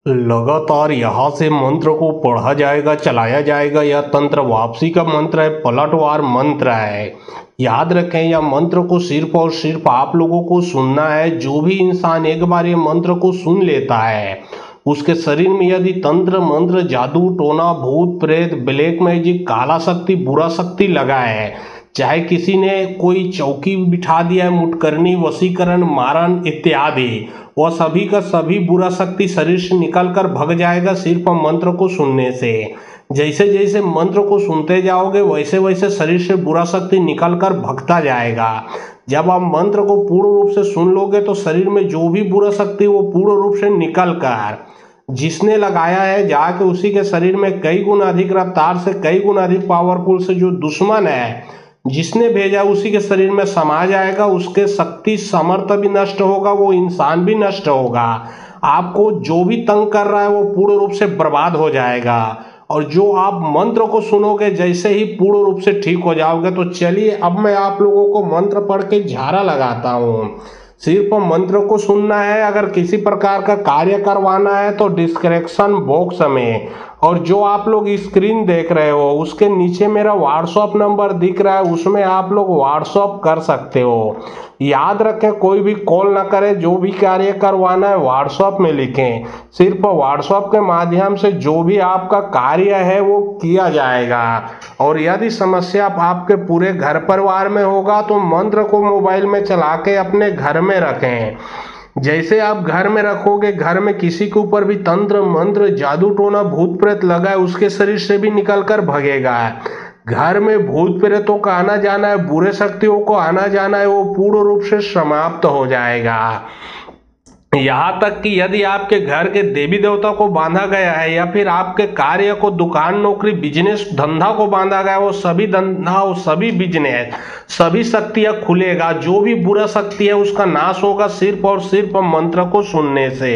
लगातार यहाँ से मंत्र को पढ़ा जाएगा, चलाया जाएगा। यह तंत्र वापसी का मंत्र है, पलटवार मंत्र है। याद रखें, यह मंत्र को सिर्फ और सिर्फ आप लोगों को सुनना है। जो भी इंसान एक बार ये मंत्र को सुन लेता है, उसके शरीर में यदि तंत्र मंत्र जादू टोना भूत प्रेत ब्लैक मैजिक काला शक्ति बुरा शक्ति लगा है, चाहे किसी ने कोई चौकी बिठा दिया है, मुटकरनी वशीकरण मारण इत्यादि, वह सभी का सभी बुरा शक्ति शरीर से निकल कर भग जाएगा सिर्फ मंत्र को सुनने से। जैसे जैसे मंत्र को सुनते जाओगे वैसे वैसे शरीर से बुरा शक्ति निकल कर भगता जाएगा। जब आप मंत्र को पूर्ण रूप से सुन लोगे तो शरीर में जो भी बुरा शक्ति वो पूर्ण रूप से निकल कर जिसने लगाया है जाके उसी के शरीर में कई गुना अधिक रफ्तार से, कई गुना अधिक पावरफुल से जो दुश्मन है जिसने भेजा उसी के शरीर में समा जाएगा। उसके शक्ति सामर्थ्य भी नष्ट होगा, वो इंसान भी नष्ट होगा। आपको जो भी तंग कर रहा है वो पूर्ण रूप से बर्बाद हो जाएगा। और जो आप मंत्र को सुनोगे जैसे ही पूर्ण रूप से ठीक हो जाओगे। तो चलिए अब मैं आप लोगों को मंत्र पढ़ के झाड़ा लगाता हूँ। सिर्फ मंत्र को सुनना है। अगर किसी प्रकार का कार्य करवाना है तो डिस्क्रिप्शन बॉक्स में और जो आप लोग स्क्रीन देख रहे हो उसके नीचे मेरा व्हाट्सएप नंबर दिख रहा है, उसमें आप लोग व्हाट्सएप कर सकते हो। याद रखें, कोई भी कॉल ना करें। जो भी कार्य करवाना है व्हाट्सएप में लिखें। सिर्फ व्हाट्सएप के माध्यम से जो भी आपका कार्य है वो किया जाएगा। और यदि समस्या आपके पूरे घर परिवार में होगा तो मंत्र को मोबाइल में चला के अपने घर में रखें। जैसे आप घर में रखोगे, घर में किसी के ऊपर भी तंत्र मंत्र जादू टोना भूत प्रेत लगा है उसके शरीर से भी निकल कर भगेगा। घर में भूत प्रेतों का आना जाना है, बुरे शक्तियों को आना जाना है, वो पूर्ण रूप से समाप्त हो जाएगा। यहाँ तक कि यदि आपके घर के देवी देवता को बांधा गया है या फिर आपके कार्य को, दुकान नौकरी बिजनेस धंधा को बांधा गया है, वो सभी धंधा वो सभी बिजनेस सभी शक्तियां खुलेगा। जो भी बुरा शक्ति है उसका नाश होगा सिर्फ और सिर्फ मंत्र को सुनने से।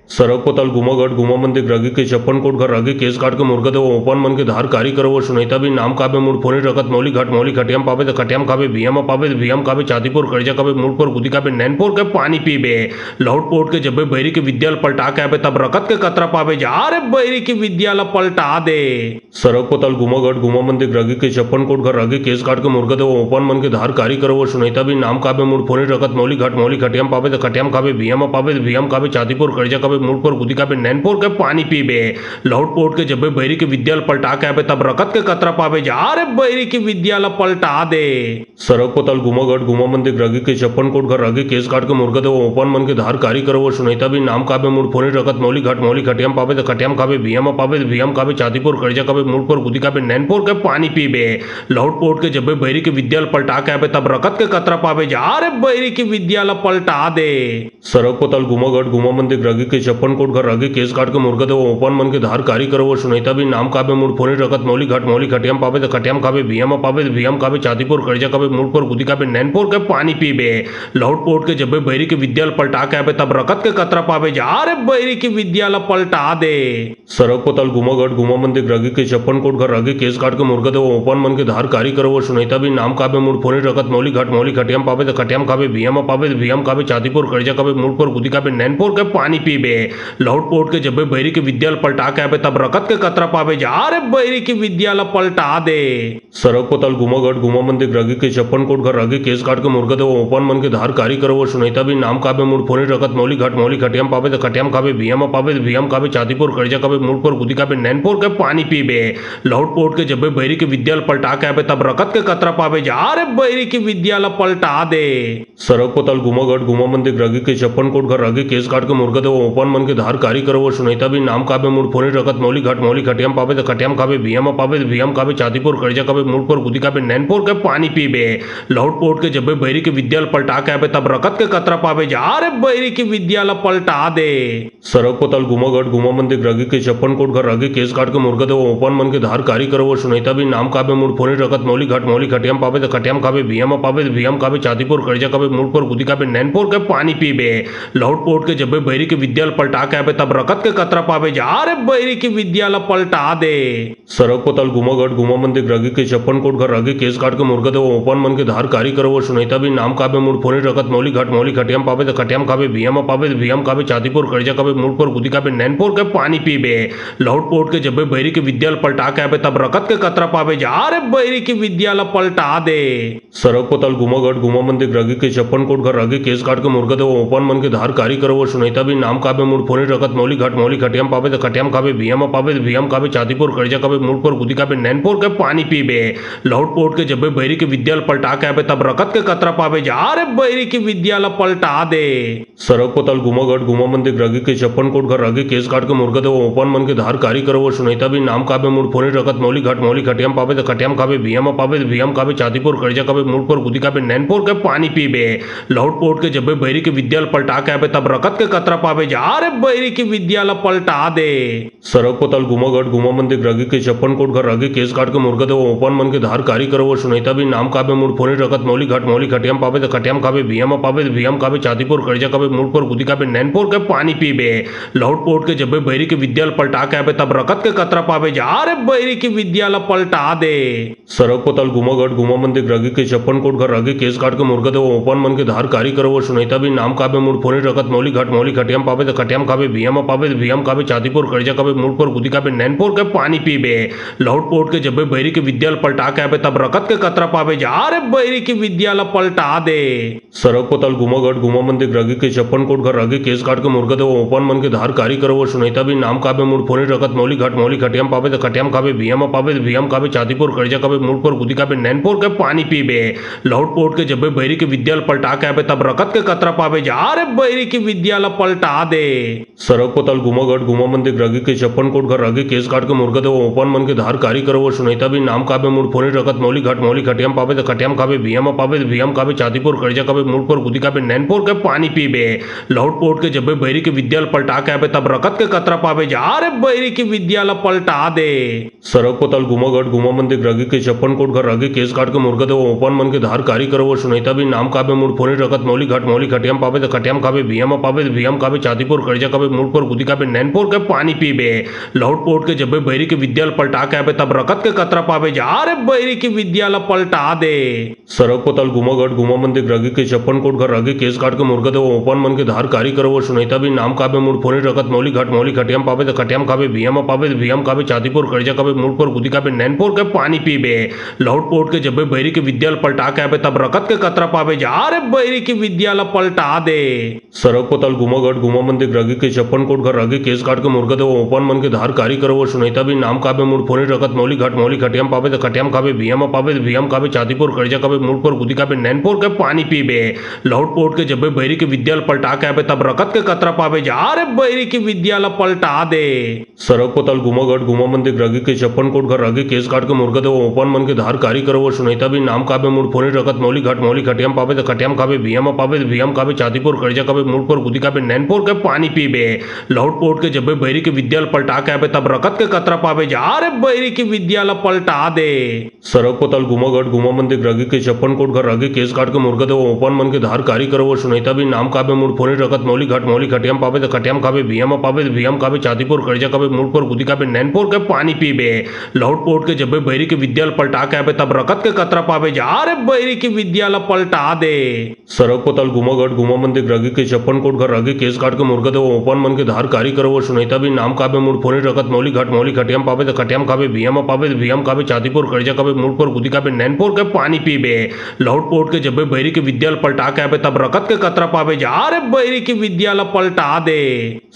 सड़क पताल गुमा घाट गुमा मंदिर रागी के 56 कोट घर रागी केस काट के मुर्गद वो ओपन मन के धार कारी करो वो सुनीता भी नाम काबे मुड़ फोनी रकत मौली घाट मौली खटियाम पावे तो खटियाम खाबे भियम पावे तो भियम खाबे चातीपुर कर्जा काबे मुड़ पर गुदी काबे नैनपुर के पानी पीबे लौट पोट के जब बैरी के विद्यालय पलटा के आबे तब रकत के कतरा पावे जा रे बैरी की विद्यालय पलटा दे। सड़क पताल गुमा घाट गुमा मंदिर रागी के 56 कोट घर रागी केस काट के मुर्गद वो ओपन मन के धार कारी करो वो सुनीता भी नाम काबे मुड़ फोनी रकत मौली घाट मौली खटियाम पावे तो खटियाम खाबे भियम पावे तो भियम खाबे चातीपुर कर्जा काबे मुड़ पर गुदी काबे नैनपुर के पानी पीबे लौट पोट के जब बैरी के विद्यालय पलटा के आबे तब रकत के कतरा पावे जा रे बैरी की विद्यालय पलटा दे। सड़क पताल गुमा घाट गुमा मंदिर रागी के 56 कोट घर रागी केस काट के मुर्गद वो ओपन मन के धार कारी करो वो सुनीता भी नाम काबे मुड़ फोनी रकत मौली घाट मौली खटियाम पावे तो खटियाम खाबे भियम पावे तो भियम खाबे चातीपुर कर्जा काबे मुड़ पर गुदी काबे नैनपुर के पानी पीबे लौट पोट के जब बैरी के विद्यालय पलटा के आबे तब रकत के कतरा पावे जा रे बैरी की विद्यालय पलटा दे। सड़क पताल गुमा घाट गुमा मंदिर रागी के 56 कोट घर रागी केस काट के मुर्गद वो ओपन मन के धार कारी करो वो सुनीता भी नाम काबे मुड़ फोनी रकत मौली घाट मौली खटियाम पावे तो खटियाम खाबे भियम पावे तो भियम खाबे चातीपुर कर्जा काबे मुड़ पर गुदी काबे नैनपुर के पानी पीबे लौट पोट के जब बैरी के विद्यालय पलटा के आबे तब रकत के कतरा पावे जा रे बैरी की विद्यालय पलटा दे। सड़क पताल गुमा घाट गुमा मंदिर रागी के 56 कोट घर रागी केस काट के मुर्गद वो ओपन मन के धार कारी करो वो सुनीता भी नाम काबे मुड़ फोनी रकत मौली घाट मौली खटियाम पावे तो खटियाम खाबे भियम पावे तो भियम खाबे चातीपुर कर्जा काबे मुड़ पर गुदी काबे नैनपुर के पानी पीबे लौट पोट के जब बैरी के विद्यालय पलटा के आबे तब रकत के कतरा पावे जा रे बैरी की विद्यालय पलटा दे। सड़क पताल गुमा घाट गुमा मंदिर रागी के 56 कोट घर रागी केस काट के मुर्गद वो ओपन मन के धार कारी करो वो सुनीता भी नाम काबे मुड़ फोनी रकत मौली घाट मौली खटियाम पावे तो खटियाम खाबे भियम पावे तो भियम खाबे चातीपुर कर्जा काबे मुड़ पर गुदी काबे नैनपुर के पानी पीबे लौट पोट के जब बैरी के विद्यालय पलटा के आबे तब रकत के कतरा पावे जा रे बैरी की विद्यालय पलटा दे। सड़क पताल गुमा घाट गुमा मंदिर रागी के 56 कोट घर रागी केस काट के मुर्गद वो ओपन मन के धार कारी करो वो सुनीता भी नाम काबे मुड़ फोनी रकत मौली घाट मौली खटियाम पावे तो खटियाम खाबे भियम पावे तो भियम खाबे चातीपुर कर्जा काबे मुड़ पर गुदी काबे नैनपुर के पानी पीबे लौट पोट के जब बैरी के विद्यालय पलटा के आबे तब रकत के कतरा पावे जा रे बैरी की विद्यालय पलटा दे। सड़क पताल गुमा घाट गुमा मंदिर रागी के 56 कोट घर रागी केस काट के मुर्गद वो ओपन मन के धार कारी करो वो सुनीता भी नाम काबे मुड़ फोनी रकत मौली घाट मौली खटियाम पावे तो खटियाम खाबे भियम पावे तो भियम खाबे चातीपुर कर्जा काबे मुड़ पर गुदी काबे नैनपुर के पानी पीबे लौट पोट के जब बैरी के विद्यालय पलटा के आबे तब रकत के कतरा पावे जा रे बैरी की विद्यालय पलटा दे। सड़क पताल गुमा घाट गुमा मंदिर रागी के 56 कोट घर रागी केस काट के मुर्गद वो ओपन ओपन मन के धार कारी करवो सुनैता भी नाम काबे मूड फोनी रकत मौली खटियाम पावे त खटियाम खावे भियम पावे भियम खावे छातीपुर कड़जा काबे मूड पर गुदी काबे नैनपुर के पानी पीबे लौट पोट के जब्बे बैरी के विद्याल पलटा के आबे तब रकत के कतरा पावे जा रे बैरी की विद्याल पलटा दे सड़क पतल घुमागढ़ घुमा मंदिर रगी के 56 कोट घर रगी केस काट के मुर्गा दे ओपन मन के धार कारी करवो सुनैता भी नाम काबे मूड फोनी रकत मौली खटियाम पावे त खटियाम खावे भियम खावे छातीपुर कड़जा काबे मूड पर गुदी काबे नैनपुर के पानी पीबे लौट पोट के जब्बे बैरी के विद्याल पलटा के आबे तब रकत के कतरा पावे जा रे बैरी की विद्याल पलटा दे सड़क पतल घुमागढ़ घुमा मंदिर रगी के 56 कोट घर रगी केस काट के मुर्गा दे ओपन मन के धार कारी करवो सुनैता भी नाम काबे मूड फोनी रकत मौली खटियाम पावे त खटियाम खावे भियम खावे छातीपुर कड़जा काबे मूड पर गुदी काबे नैनपुर के पानी पीबे लौट पोट के जब्बे बैरी के विद्याल पलटा के आबे तब रकत के कतरा पावे जा रे बैरी की विद्याल पलटा दे सड़क पतल घुमागढ़ घुमा मंदिर रगी के 56 कोट घर रगी केस काट के मुर्गा दे ओपन मन के धार कारी करवो सुनैता भी नाम काबे मूड फोनी रकत मौली खटियाम पावे त खटियाम खावे भियम खावे छातीपुर कड़जा काबे मूड पर गुदी काबे नैनपुर के पानी पीबे लौट पोट के जब्बे बैरी के विद्याल पलटा के आबे तब रकत के कतरा पावे जा रे बैरी की विद्याल पलटा दे सड़क पतल घुमागढ़ घुमा मंदिर रगी के 56 कोट घर रगी केस काट के मुर्गा दे ओपन मन के धार कारी करवो सुनैता भी नाम काबे मूड फोनी रकत मौली खटियाम पावे त खटियाम खावे भियम खावे छातीपुर कड़जा काबे मूड पर गुदी काबे नैनपुर के पानी पीबे लौट पोट के जब्बे बैरी के विद्याल पलटा के आबे तब रकत के कतरा पावे जा रे बैरी की विद्याल पलटा दे सड़क पतल घुमागढ़ घुमा मंदिर रगी के 56 कोट घर रगी केस काट के मुर्गा दे ओपन मन के धार कारी करवो सुनैता भी नाम काबे मूड फोनी रकत मौली खटियाम पावे त खटियाम खावे भियम खावे छातीपुर कड़जा काबे मूड पर गुदी काबे नैनपुर के पानी पीबे लौट पोट के जब्बे बैरी के विद्याल पलटा के आबे तब रकत के कतरा पावे जा रे बैरी की विद्याल पलटा दे सड़क पतल घुमागढ़ घुमा मंदिर रगी के 56 कोट घर रगी केस काट के मुर्गा दे ओपन मन के धार कारी करवो सुनैता भी नाम काबे मूड फोनी रकत मौली खटियाम पावे त खटियाम खावे भियम खावे छातीपुर कड़जा काबे मूड पर गुदी काबे नैनपुर के पानी पीबे लौट पोट के जब्बे बैरी के विद्याल पलटा के आबे तब रकत के कतरा पावे जा रे बैरी की विद्याल पलटा दे सड़क पतल घुमागढ़ घुमा मंदिर रगी के 56 कोट घर रगी केस काट के मुर्गा दे ओपन मन के धार कारी करवो सुनैता भी नाम काबे मूड फोनी रकत मौली खटियाम पावे त खटियाम खावे भियम खावे छातीपुर कड़जा काबे मूड पर गुदी काबे नैनपुर के पानी पीबे लौट पोट के जब्बे बैरी के विद्याल पलटा के आबे तब रकत के कतरा पावे जा रे बैरी की विद्याल पलटा दे सड़क पतल घुमागढ़ घुमा मंदिर रगी के 56 कोट घर रगी केस काट के मुर्गा दे ओपन मन के धार कारी करवो सुनैता भी नाम काबे मूड फोनी रकत मौली खटियाम पावे त खटियाम खावे भियम खावे छातीपुर कड़जा काबे मूड पर गुदी काबे नैनपुर के पानी पीबे लौट पोट के जब्बे बैरी के विद्याल पलटा के आबे तब रकत के कतरा पावे जा रे बैरी की विद्याल पलटा दे सड़क पतल घुमागढ़ घुमा मंदिर रगी के 56 कोट घर रगी केस काट के मुर्गा दे ओपन मन के धार कारी करवो सुनैता भी नाम काबे मूड फोनी रकत मौली खटियाम पावे त खटियाम खावे भियम खावे छातीपुर कड़जा काबे मूड पर गुदी काबे नैनपुर के पानी पीबे लौट पोट के जब्बे बैरी के विद्याल पलटा के आबे तब रकत के कतरा पावे जा रे बैरी की विद्याल पलटा दे सड़क पतल घुमागढ़ घुमा मंदिर रगी के 56 कोट घर रगी केस काट के मुर्गा दे ओपन मन के धार कारी करवो सुनैता भी नाम काबे मूड फोनी रकत मौली खटियाम पावे त खटियाम खावे भियम खावे छातीपुर कड़जा काबे मूड पर गुदी काबे नैनपुर के पानी पीबे लौट पोट के जब्बे बैरी के विद्याल पलटा के आबे तब रकत के कतरा पावे जा रे बैरी की विद्याल पलटा दे सड़क पतल घुमागढ़ घुमा मंदिर रगी के 56 कोट घर रगी केस काट के मुर्गा दे ओपन मन के धार कारी करवो सुनैता भी नाम काबे मूड फोनी रकत मौली खटियाम पावे त खटियाम खावे भियम खावे छातीपुर कड़जा काबे मूड पर गुदी काबे नैनपुर के पानी पीबे लौट पोट के जब्बे बैरी के विद्याल पलटा के आबे तब रकत के कतरा पावे जा रे बैरी की विद्याल पलटा दे सड़क पतल घुमागढ़ घुमा मंदिर रगी के 56 कोट घर रगी केस काट के मुर्गा दे ओपन मन के धार कारी करवो सुनैता भी नाम काबे मूड फोनी रकत मौली खटियाम पावे त खटियाम खावे भियम खावे छातीपुर कड़जा काबे मूड पर गुदी काबे नैनपुर के पानी पीबे लौट पोट के जब्बे बैरी के विद्याल पलटा के आबे तब रकत के कतरा पावे जा रे बैरी की विद्याल पलटा दे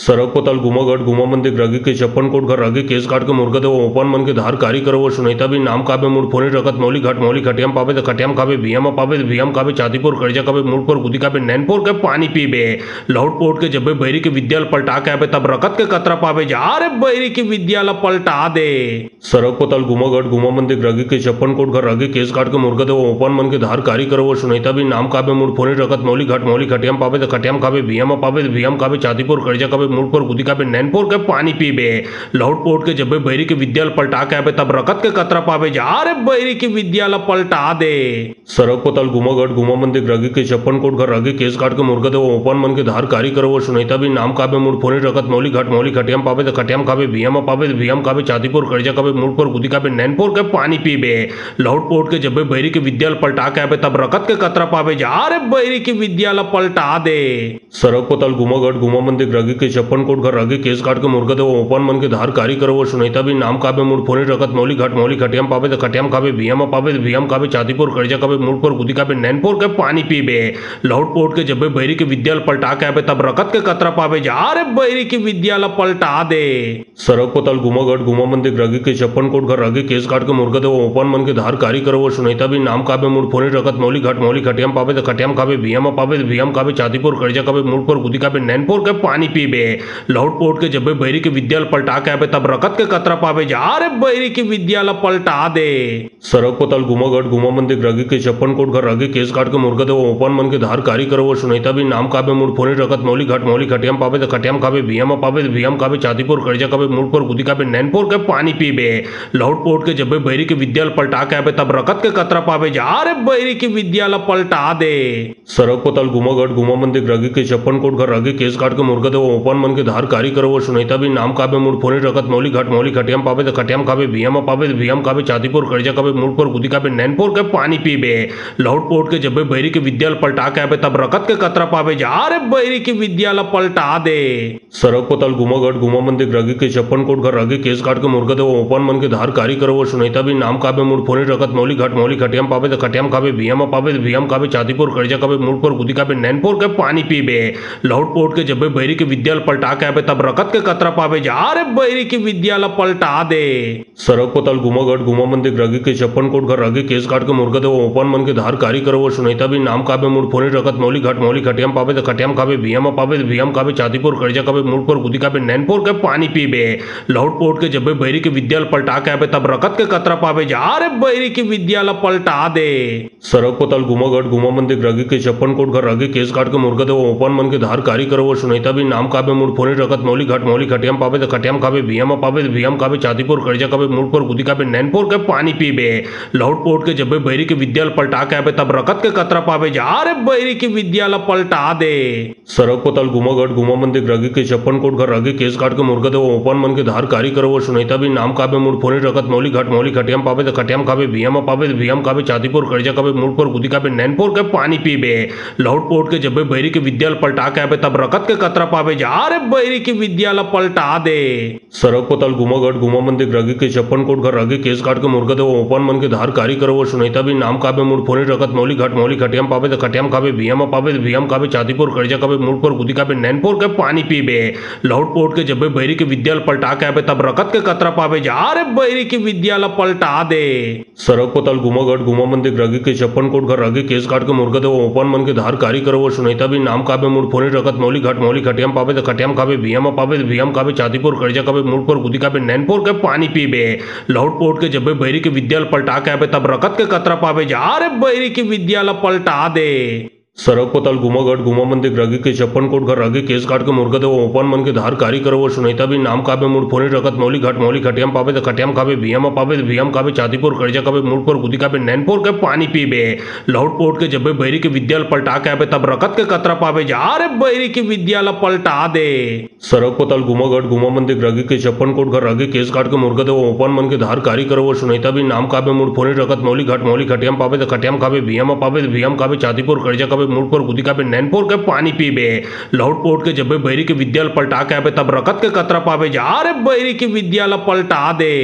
सड़क पतल घुमागढ़ घुमा मंदिर रगी के 56 कोट घर रगी केस काट के मुर्गा दे ओपन मन के धार कारी करवो सुनैता भी नाम काबे मूड फोनी रकत मौली खटियाम पावे त खटियाम खावे भियम खावे छातीपुर कड़जा काबे मूड पर गुदी काबे नैनपुर के पानी पीबे लौट पोट के जब्बे बैरी के विद्याल पलटा के आबे तब रकत के कतरा पावे जा रे बैरी की विद्याल पलटा दे सड़क पतल घुमागढ़ घुमा मंदिर रगी के 56 कोट घर रगी केस काट के मुर्गा दे ओपन मन के धार कारी करवो सुनैता भी नाम काबे मूड फोनी रकत मौली खटियाम पावे त खटियाम खावे भियम खावे छातीपुर कड़जा काबे मूड पर गुदी काबे नैनपुर के पानी पीबे लौट पोट के जब्बे बैरी के विद्याल पलटा के आबे तब रकत के कतरा पावे जा रे बैरी की विद्याल पलटा दे सड़क पतल घुमागढ़ घुमा मंदिर रगी के 56 कोट घर रगी केस काट के मुर्गा दे ओपन मन के धार कारी करवो सुनैता भी नाम काबे मूड फोनी रकत मौली खटियाम पावे त खटियाम खावे भियम खावे छातीपुर कड़जा काबे कभी मुड़ पर गुदी का नैनपुर के पानी पीबे लौट पोट के जब बैरी के विद्यालय पलटा के आबे तब रकत के कतरा पावे जा रे बैरी की विद्यालय पलटा दे। सड़क पतल गुमागढ़ गुमा मंदिर रगी के छप्पन कोट घर रगी केस काट के मुर्गा दे ओपन मन के धार कारी करो वो सुनीता भी नाम काबे मुड़ फोनी रकत मौली खटियाम पावे तो खटियाम खावे भियम पावे तो भियम खावे चातीपुर कर्जा काबे मुड़ पर गुदी काबे नैनपुर के पानी पीबे लौट पोट के जब बैरी के विद्यालय पलटा के आबे तब रकत के कतरा पावे जा रे बैरी की विद्यालय पलटा दे। सड़क पतल गुमागढ़ गुमा मंदिर रगी के छप्पन कोट घर रगी केस काट के मुर्गा दे ओपन मन के धार कारी करो वो सुनीता भी नाम काबे मुड़ फोनी रकत मौली खटियाम पावे तो खटियाम खावे भियम पावे तो भियम खावे चातीपुर कर्जा काबे मुड़ पर गुदी काबे नैनपुर के पानी पीबे लौट पोट के जब बैरी के विद्यालय पलटा के आबे तब रकत के कतरा पावे जा रे बैरी की विद्यालय पलटा दे। सड़क पतल गुमागढ़ गुमा मंदिर रगी के छप्पन कोट घर रगी केस काट के मुर्गा दे ओपन मन के धार कारी करो वो सुनीता भी नाम काबे मुड़ फोनी रकत मौली खटियाम पावे तो खटियाम खावे भियम पावे तो भियम खावे चातीपुर कर्जा काबे मुड़ पर गुदी काबे नैनपुर के पानी पीबे लौट पोट के जब बैरी के विद्यालय पलटा के आबे तब रकत के कतरा पावे जा रे बैरी की विद्यालय पलटा दे। सड़क पतल गुमागढ़ गुमा मंदिर रगी के छप्पन कोट घर रगी केस काट के मुर्गा दे ओपन मन के धार कारी करो वो सुनीता भी नाम काबे मुड़ फोनी रकत मौली खटियाम पावे तो खटियाम खावे भियम पावे तो भियम खावे चातीपुर कर्जा काबे मुड़ पर गुदी काबे नैनपुर के पानी पीबे लौट पोट के जब बैरी के विद्यालय पलटा के आबे तब रकत के कतरा पावे जा रे बैरी की विद्यालय पलटा दे। सड़क पतल गुमागढ़ गुमा मंदिर रगी के छप्पन कोट घर रगी केस काट के मुर्गा दे ओपन मन के धार कारी करो वो सुनीता भी नाम काबे मुड़ फोनी रकत मौली खटियाम पावे तो खटियाम खावे भियम पावे तो भियम खावे चातीपुर कर्जा काबे मुड़ पर गुदी काबे नैनपुर के पानी पीबे लौट पोट के जब बैरी के विद्यालय पलटा के आबे तब रकत के कतरा पावे जा रे बैरी की विद्यालय पलटा दे। सड़क पतल गुमागढ़ गुमा मंदिर रगी के छप्पन कोट घर रगी केस काट के मुर्गा दे ओपन मन के धार कारी करो वो सुनीता भी नाम काबे मुड़ फोनी रकत मौली खटियाम पावे तो खटियाम खावे भियम पावे तो भियम खावे चातीपुर कर्जा काबे मुड़ पर गुदी काबे नैनपुर के पानी पीबे लौट पोट के जब बैरी के विद्यालय पलटा के आबे तब रकत के कतरा पावे जा रे बैरी की विद्यालय पलटा दे। सड़क पतल गुमागढ़ गुमा मंदिर रगी के छप्पन कोट घर रगी केस काट के मुर्गा दे ओपन मन के धार कारी करो वो सुनीता भी नाम काबे मुड़ फोनी रकत मौली खटियाम पावे तो खटियाम खावे भियम पावे तो भियम खावे चातीपुर कर्जा काबे मुड़ पर गुदी काबे नैनपुर के पानी पीबे लौट पोट के जब बैरी के विद्यालय पलटा के आबे तब रकत के कतरा पावे जा रे बैरी की विद्यालय पलटा दे। सड़क पतल गुमागढ़ गुमा मंदिर रगी के छप्पन कोट घर रगी केस काट के मुर्गा दे ओपन मन के धार कारी करो वो सुनीता भी नाम काबे मुड़ फोनी रकत मौली खटियाम पावे तो खटियाम खावे भियम पावे तो भियम खावे चातीपुर कर्जा काबे मुड़ पर गुदी काबे नैनपुर के पानी पीबे लौट पोट के जब बैरी के विद्यालय पलटा के आबे तब रकत के कतरा पावे जा रे बैरी की विद्यालय पलटा दे। सड़क पतल गुमागढ़ गुमा मंदिर रगी के छप्पन कोट घर रगी केस काट के मुर्गा दे ओपन मन के धार कारी करो वो सुनीता भी नाम काबे मुड़ फोनी रकत मौली खटियाम पावे तो खटियाम खावे भियम पावे तो भियम खावे चातीपुर कर्जा काबे मुड़ पर गुदी काबे नैनपुर के पानी पीबे लौट पोट के जब बैरी के विद्यालय पलटा के आबे तब रकत के कतरा पावे जा रे बैरी की विद्यालय पलटा दे। सड़क पतल गुमागढ़ गुमा मंदिर रगी के छप्पन कोट घर रगी केस काट के मुर्गा दे ओपन मन के धार कारी करो वो सुनीता भी नाम काबे मुड़ फोनी रकत मौली खटियाम पावे तो खटियाम खावे भियम पावे तो भियम खावे चातीपुर कर्जा काबे मुड़ पर गुदी काबे नैनपुर के पानी पीबे लौट पोट के जब बैरी के विद्यालय पलटा के आबे तब रकत के कतरा पावे जा रे बैरी की विद्यालय पलटा दे। सड़क पतल गुमागढ़ गुमा मंदिर रगी के छप्पन कोट घर रगी केस काट के मुर्गा दे ओपन मन के धार कारी करो वो सुनीता भी नाम काबे मुड़ फोनी रकत मौली खटियाम पावे तो खटियाम खावे भियम पावे तो भियम खावे चातीपुर कर्जा काबे मुड़ पर गुदी काबे नैनपुर के पानी पीबे लौट पोट के जब बैरी के विद्यालय पलटा के आबे तब रकत के कतरा पावे जा रे बैरी की विद्यालय पलटा दे। सड़क पतल गुमागढ़ गुमा मंदिर रगी के छप्पन कोट घर रगी केस काट के मुर्गा दे ओपन मन के धार कारी करो वो सुनीता भी नाम काबे मुड़ फोनी रकत मौली खटियाम पावे तो खटियाम खावे भियम पावे तो भियम खावे चातीपुर कर्जा काबे मुड़ पर गुदी काबे नैनपुर के पानी पीबे लौट पोट के जब बैरी के विद्यालय पलटा के आबे तब रकत के कतरा पावे जा रे बैरी की विद्यालय पलटा दे।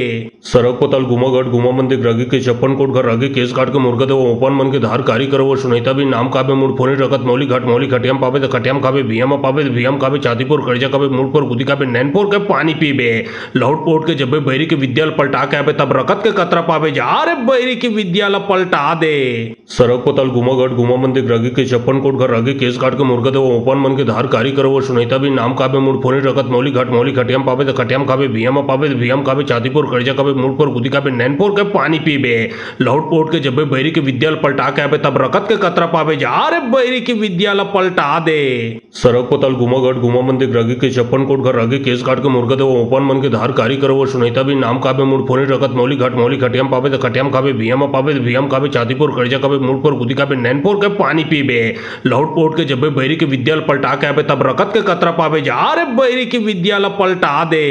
सड़क पतल गुमागढ़ गुमा मंदिर रगी के छप्पन कोट घर रगी केस काट के मुर्गा दे ओपन मन के धार कारी करो वो सुनीता भी नाम काबे मुड़ फोनी रकत मौली खटियाम पावे तो खटियाम खावे भियम पावे तो भियम खावे चातीपुर कर्जा काबे मुड़ पर गुदी काबे नैनपुर के पानी पीबे लौट पोट के जब बैरी के विद्यालय पलटा के आबे तब रकत के कतरा पावे जा रे बैरी की विद्यालय पलटा दे। सड़क पतल गुमागढ़ गुमा मंदिर रगी के छप्पन कोट घर रगी केस काट के मुर्गा दे ओपन मन के धार कारी करो वो सुनीता भी नाम काबे मुड़ फोनी रकत मौली खटियाम पावे तो खटियाम खावे भियम पावे तो भियम खावे चातीपुर कर्जा काबे मुड़ पर गुदी काबे नैनपुर के पानी पीबे लौट पोट के जब बैरी के विद्यालय पलटा के आबे तब रकत के कतरा पावे जा रे बैरी की विद्यालय पलटा दे। सड़क पतल गुमागढ़ गुमा मंदिर रगी के छप्पन कोट घर रगी केस काट के मुर्गा दे ओपन मन के धार कारी करो वो सुनीता भी नाम काबे मुड़ फोनी रकत मौली खटियाम पावे तो खटियाम खावे भियम पावे तो भियम खावे चातीपुर कर्जा काबे मुड़ पर गुदी काबे नैनपुर के पानी पीबे लौट पोट के जब बैरी के विद्यालय पलटा के आबे तब रकत के कतरा पावे जा रे बैरी की विद्यालय पलटा दे।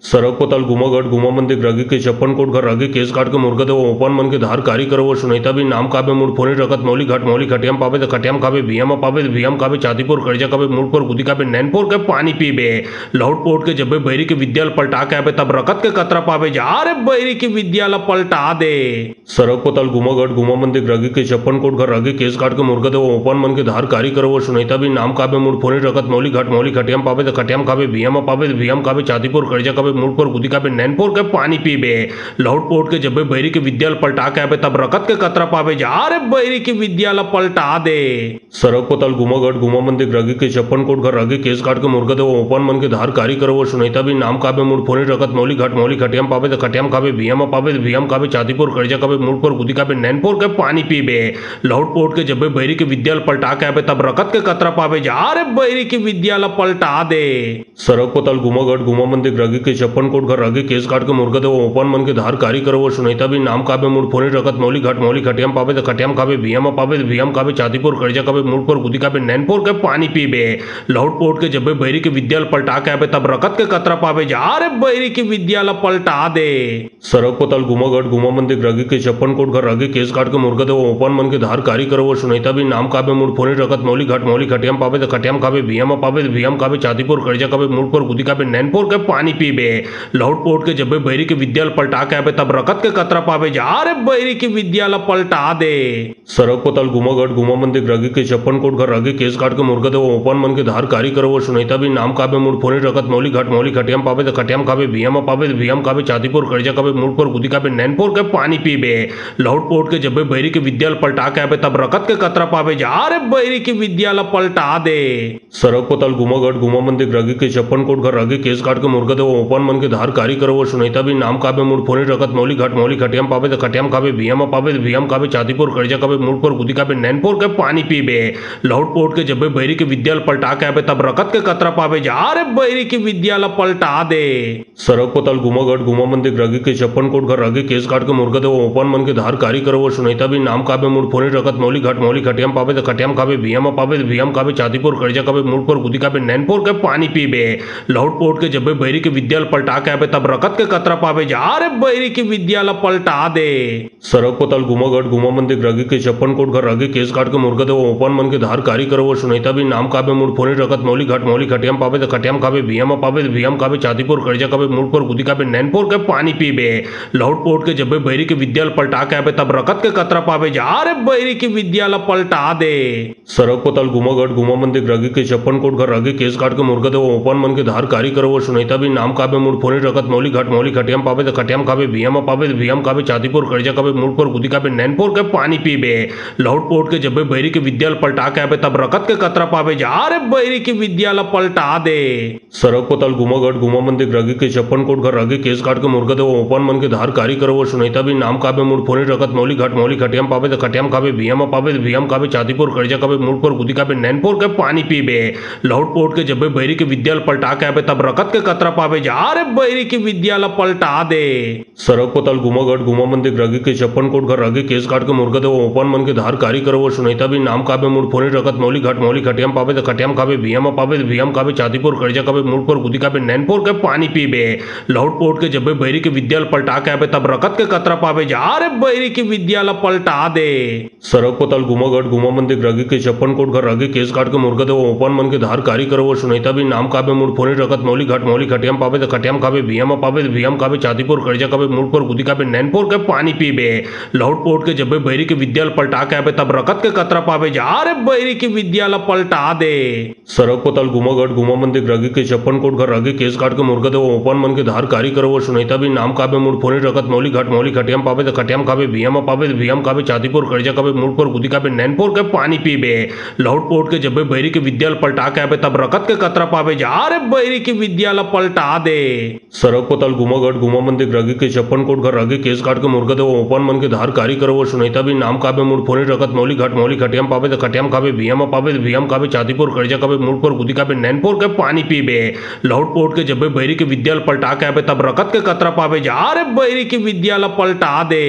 सड़क पतल गुमागढ़ गुमा मंदिर रगी के 56 कोट घर आगे केस काट के मुर्गा दे ओपन मन के धार कारी करो सुनीता भी नाम काबे मुड़ फोनी रकत मौली घाट मौली खटियाम पावे तो खटियाम खावे भियम पावे तो भियम खावे चातीपुर कर्जा कावे मुड़पुर गुदी कावे नैनपुर के पानी पीबे लौट पोट के जब बैरी के विद्यालय पलटा के आवे तब रकत के कतरा पावे जा रे बैरी की विद्यालय पलटा दे सड़क पतल गुमागढ़ गुमा मंदिर रगी के 56 कोट घर आगे केस काट के मुर्गा दे ओपन मन के धार कारी करो सुनीता भी नाम काबे मुड़ फोनी रकत मौली घाट मौली खटियाम पावे तो खटियाम खावे भियम पावे तो भियम खावे चातीपुर कर्जा कावे मुड़पुर गुदी कावे नैनपुर के पानी पीबे लौट पोट के जब बैरी के विद्यालय पलटा के आवे तब रकत के कतरा पावे जा रे बैरी की विद्यालय पलटा दे सड़क पतल गुमागढ़ गुमा मंदिर रगी के 56 कोट घर आगे केस काट के मुर्गा दे ओपन मन के धार कारी करो सुनीता भी नाम काबे मुड़ फोनी रकत मौली घाट मौली खटियाम पावे तो खटियाम खावे भियम पावे तो भियम खावे चातीपुर कर्जा कावे मुड़पुर गुदी कावे नैनपुर के पानी पीबे लौट पोट के जब बैरी के विद्यालय पलटा के आवे तब रकत के कतरा पावे जा रे बैरी की विद्यालय पलटा दे सड़क पतल गुमागढ़ गुमा मंदिर रगी के 56 कोट घर आगे केस काट के मुर्गा दे ओपन मन के धार कारी करो सुनीता भी नाम काबे मुड़ फोनी रकत मौली घाट मौली खटियाम पावे तो खटियाम खावे भियम पावे तो भियम खावे चातीपुर कर्जा कावे मुड़पुर गुदी कावे नैनपुर के पानी पीबे लौट पोट के जब बैरी के विद्यालय पलटा के आवे तब रकत के कतरा पावे जा रे बैरी की विद्यालय पलटा दे सड़क पतल गुमागढ़ गुमा मंदिर रगी के 56 कोट घर आगे केस काट के मुर्गा दे ओपन मन के धार कारी करो सुनीता भी नाम काबे मुड़ फोनी रकत मौली घाट मौली खटियाम पावे तो खटियाम खावे भियम पावे तो भियम खावे चातीपुर कर्जा कावे मुड़पुर गुदी कावे नैनपुर के पानी पीबे लौट पोट के जब बैरी के विद्यालय पलटा के आवे तब रकत के कतरा पावे जा रे बैरी की विद्यालय पलटा दे सड़क पतल गुमागढ़ गुमा मंदिर रगी के 56 कोट घर आगे केस काट के मुर्गा दे ओपन मन के धार कारी करो सुनीता भी नाम काबे मुड़ फोनी रकत मौली घाट मौली खटियाम पावे तो खटियाम खावे भियम पावे तो भियम खावे चातीपुर कर्जा कावे मुड़पुर गुदी कावे नैनपुर के पानी पीबे लौट पोट के जब बैरी के विद्यालय पलटा के आवे तब रकत के कतरा पावे जा रे बैरी की विद्यालय पलटा दे सड़क पतल गुमागढ़ गुमा मंदिर रगी के 56 कोट घर आगे केस काट के मुर्गा दे ओपन मन के धार कारी करो सुनीता भी नाम काबे मुड़ फोनी रकत मौली घाट मौली खटियाम पावे तो खटियाम खावे भियम पावे तो भियम खावे चातीपुर कर्जा कावे मुड़पुर गुदी कावे नैनपुर के पानी पीबे लौट पोट के जब बैरी के विद्यालय पलटा के आवे तब रकत के कतरा पावे जा रे बैरी की विद्यालय पलटा दे सड़क पतल गुमागढ़ गुमा मंदिर रगी के 56 कोट घर आगे केस काट के मुर्गा दे ओपन मन के धार कारी करो सुनीता भी नाम काबे मुड़ फोनी रकत मौली घाट मौली खटियाम पावे तो खटियाम खावे भियम पावे तो भियम खावे चातीपुर कर्जा कावे मुड़पुर गुदी कावे नैनपुर के पानी पीबे लौट पोट के जब बैरी के विद्यालय पलटा के आवे तब रकत के कतरा पावे जा रे बैरी की विद्यालय पलटा दे सड़क पतल गुमागढ़ गुमा मंदिर रगी के 56 कोट घर आगे केस काट के मुर्गा दे ओपन मन के धार कारी करो सुनीता भी नाम काबे मुड़ फोनी रकत मौली घाट मौली खटियाम पावे तो खटियाम खावे भियम पावे तो भियम खावे चातीपुर कर्जा कावे मुड़पुर गुदी कावे नैनपुर के पानी पीबे लौट पोट के जब बैरी के विद्यालय पलटा के आवे तब रकत के कतरा पावे जा रे बैरी की विद्यालय पलटा दे सड़क पतल गुमागढ़ गुमा मंदिर रगी के 56 कोट घर आगे केस काट के मुर्गा दे ओपन मन के धार कारी करो सुनीता भी नाम काबे मुड़ फोनी रकत मौली घाट मौली खटियाम पावे तो खटियाम खावे भियम पावे तो भियम खावे चातीपुर कर्जा कावे मुड़पुर गुदी कावे नैनपुर के पानी पीबे लौट पोट के जब बैरी के विद्यालय पलटा के आवे तब रकत के कतरा पावे जा रे बैरी की विद्यालय पलटा दे सड़क पतल गुमागढ़ गुमा मंदिर रगी के 56 कोट घर आगे केस काट के मुर्गा दे ओपन मन के धार कारी करो सुनीता भी नाम काबे मुड़ फोनी रकत मौली घाट मौली खटियाम पावे तो खटियाम खावे भियम पावे तो भियम खावे चातीपुर कर्जा कावे मुड़पुर गुदी कावे नैनपुर के पानी पीबे लौट पोट के जब बैरी के विद्यालय पलटा के आवे तब रकत के कतरा पावे जा रे बैरी की विद्यालय पलटा दे सड़क पतल गुमागढ़ गुमा मंदिर रगी के 56 कोट घर आगे केस काट के मुर्गा दे ओपन मन के धार कारी करो सुनीता भी नाम काबे मुड़ फोनी रकत मौली घाट मौली खटियाम पावे तो खटियाम खावे भियम पावे तो भियम खावे चातीपुर कर्जा कावे मुड़पुर गुदी कावे नैनपुर के पानी पीबे लौट पोट के जब बैरी के विद्यालय पलटा के आवे तब रकत के कतरा पावे जा रे बैरी की विद्यालय पलटा दे सड़क पतल गुमागढ़ गुमा मंदिर रगी के 56 कोट घर आगे केस काट के मुर्गा दे ओपन मन के धार कारी करो सुनीता भी नाम काबे मुड़ फोनी रकत मौली घाट मौली खटियाम पावे तो खटियाम खावे भियम पावे तो भियम खावे चातीपुर कर्जा कावे मुड़पुर गुदी कावे नैनपुर के पानी पीबे लौट पोट के जब बैरी के विद्यालय पलटा के आवे तब रकत के कतरा पावे जा रे बैरी की विद्यालय पलटा दे सड़क पतल गुमागढ़ गुमा मंदिर रगी के 56 कोट घर आगे केस काट के मुर्गा दे ओपन मन के धार कारी करो सुनीता भी नाम काबे मुड़ फोनी रकत मौली घाट मौली खटियाम पावे तो खटियाम खावे भियम पावे तो भियम खावे चातीपुर कर्जा कावे मुड़पुर गुदी कावे नैनपुर के पानी पीबे लौट पोट के जब बैरी के विद्यालय पलटा के आवे तब रकत के कतरा पावे जा रे बैरी की विद्यालय पलटा दे सड़क पतल गुमागढ़ गुमा मंदिर रगी के 56 कोट घर आगे केस काट के मुर्गा दे ओपन मन के धार कारी करो सुनीता भी नाम काबे मुड़ फोनी रकत मौली घाट मौली खटियाम पावे तो खटियाम खावे भियम पावे तो भियम खावे चातीपुर कर्जा कावे मूड पर गुदी का नैनपुर के पानी पीबे लौट पोट के जब बैरी के विद्यालय पलटा के आबे तब रकत के कतरा पावे जा रे बैरी की विद्यालय पलटा दे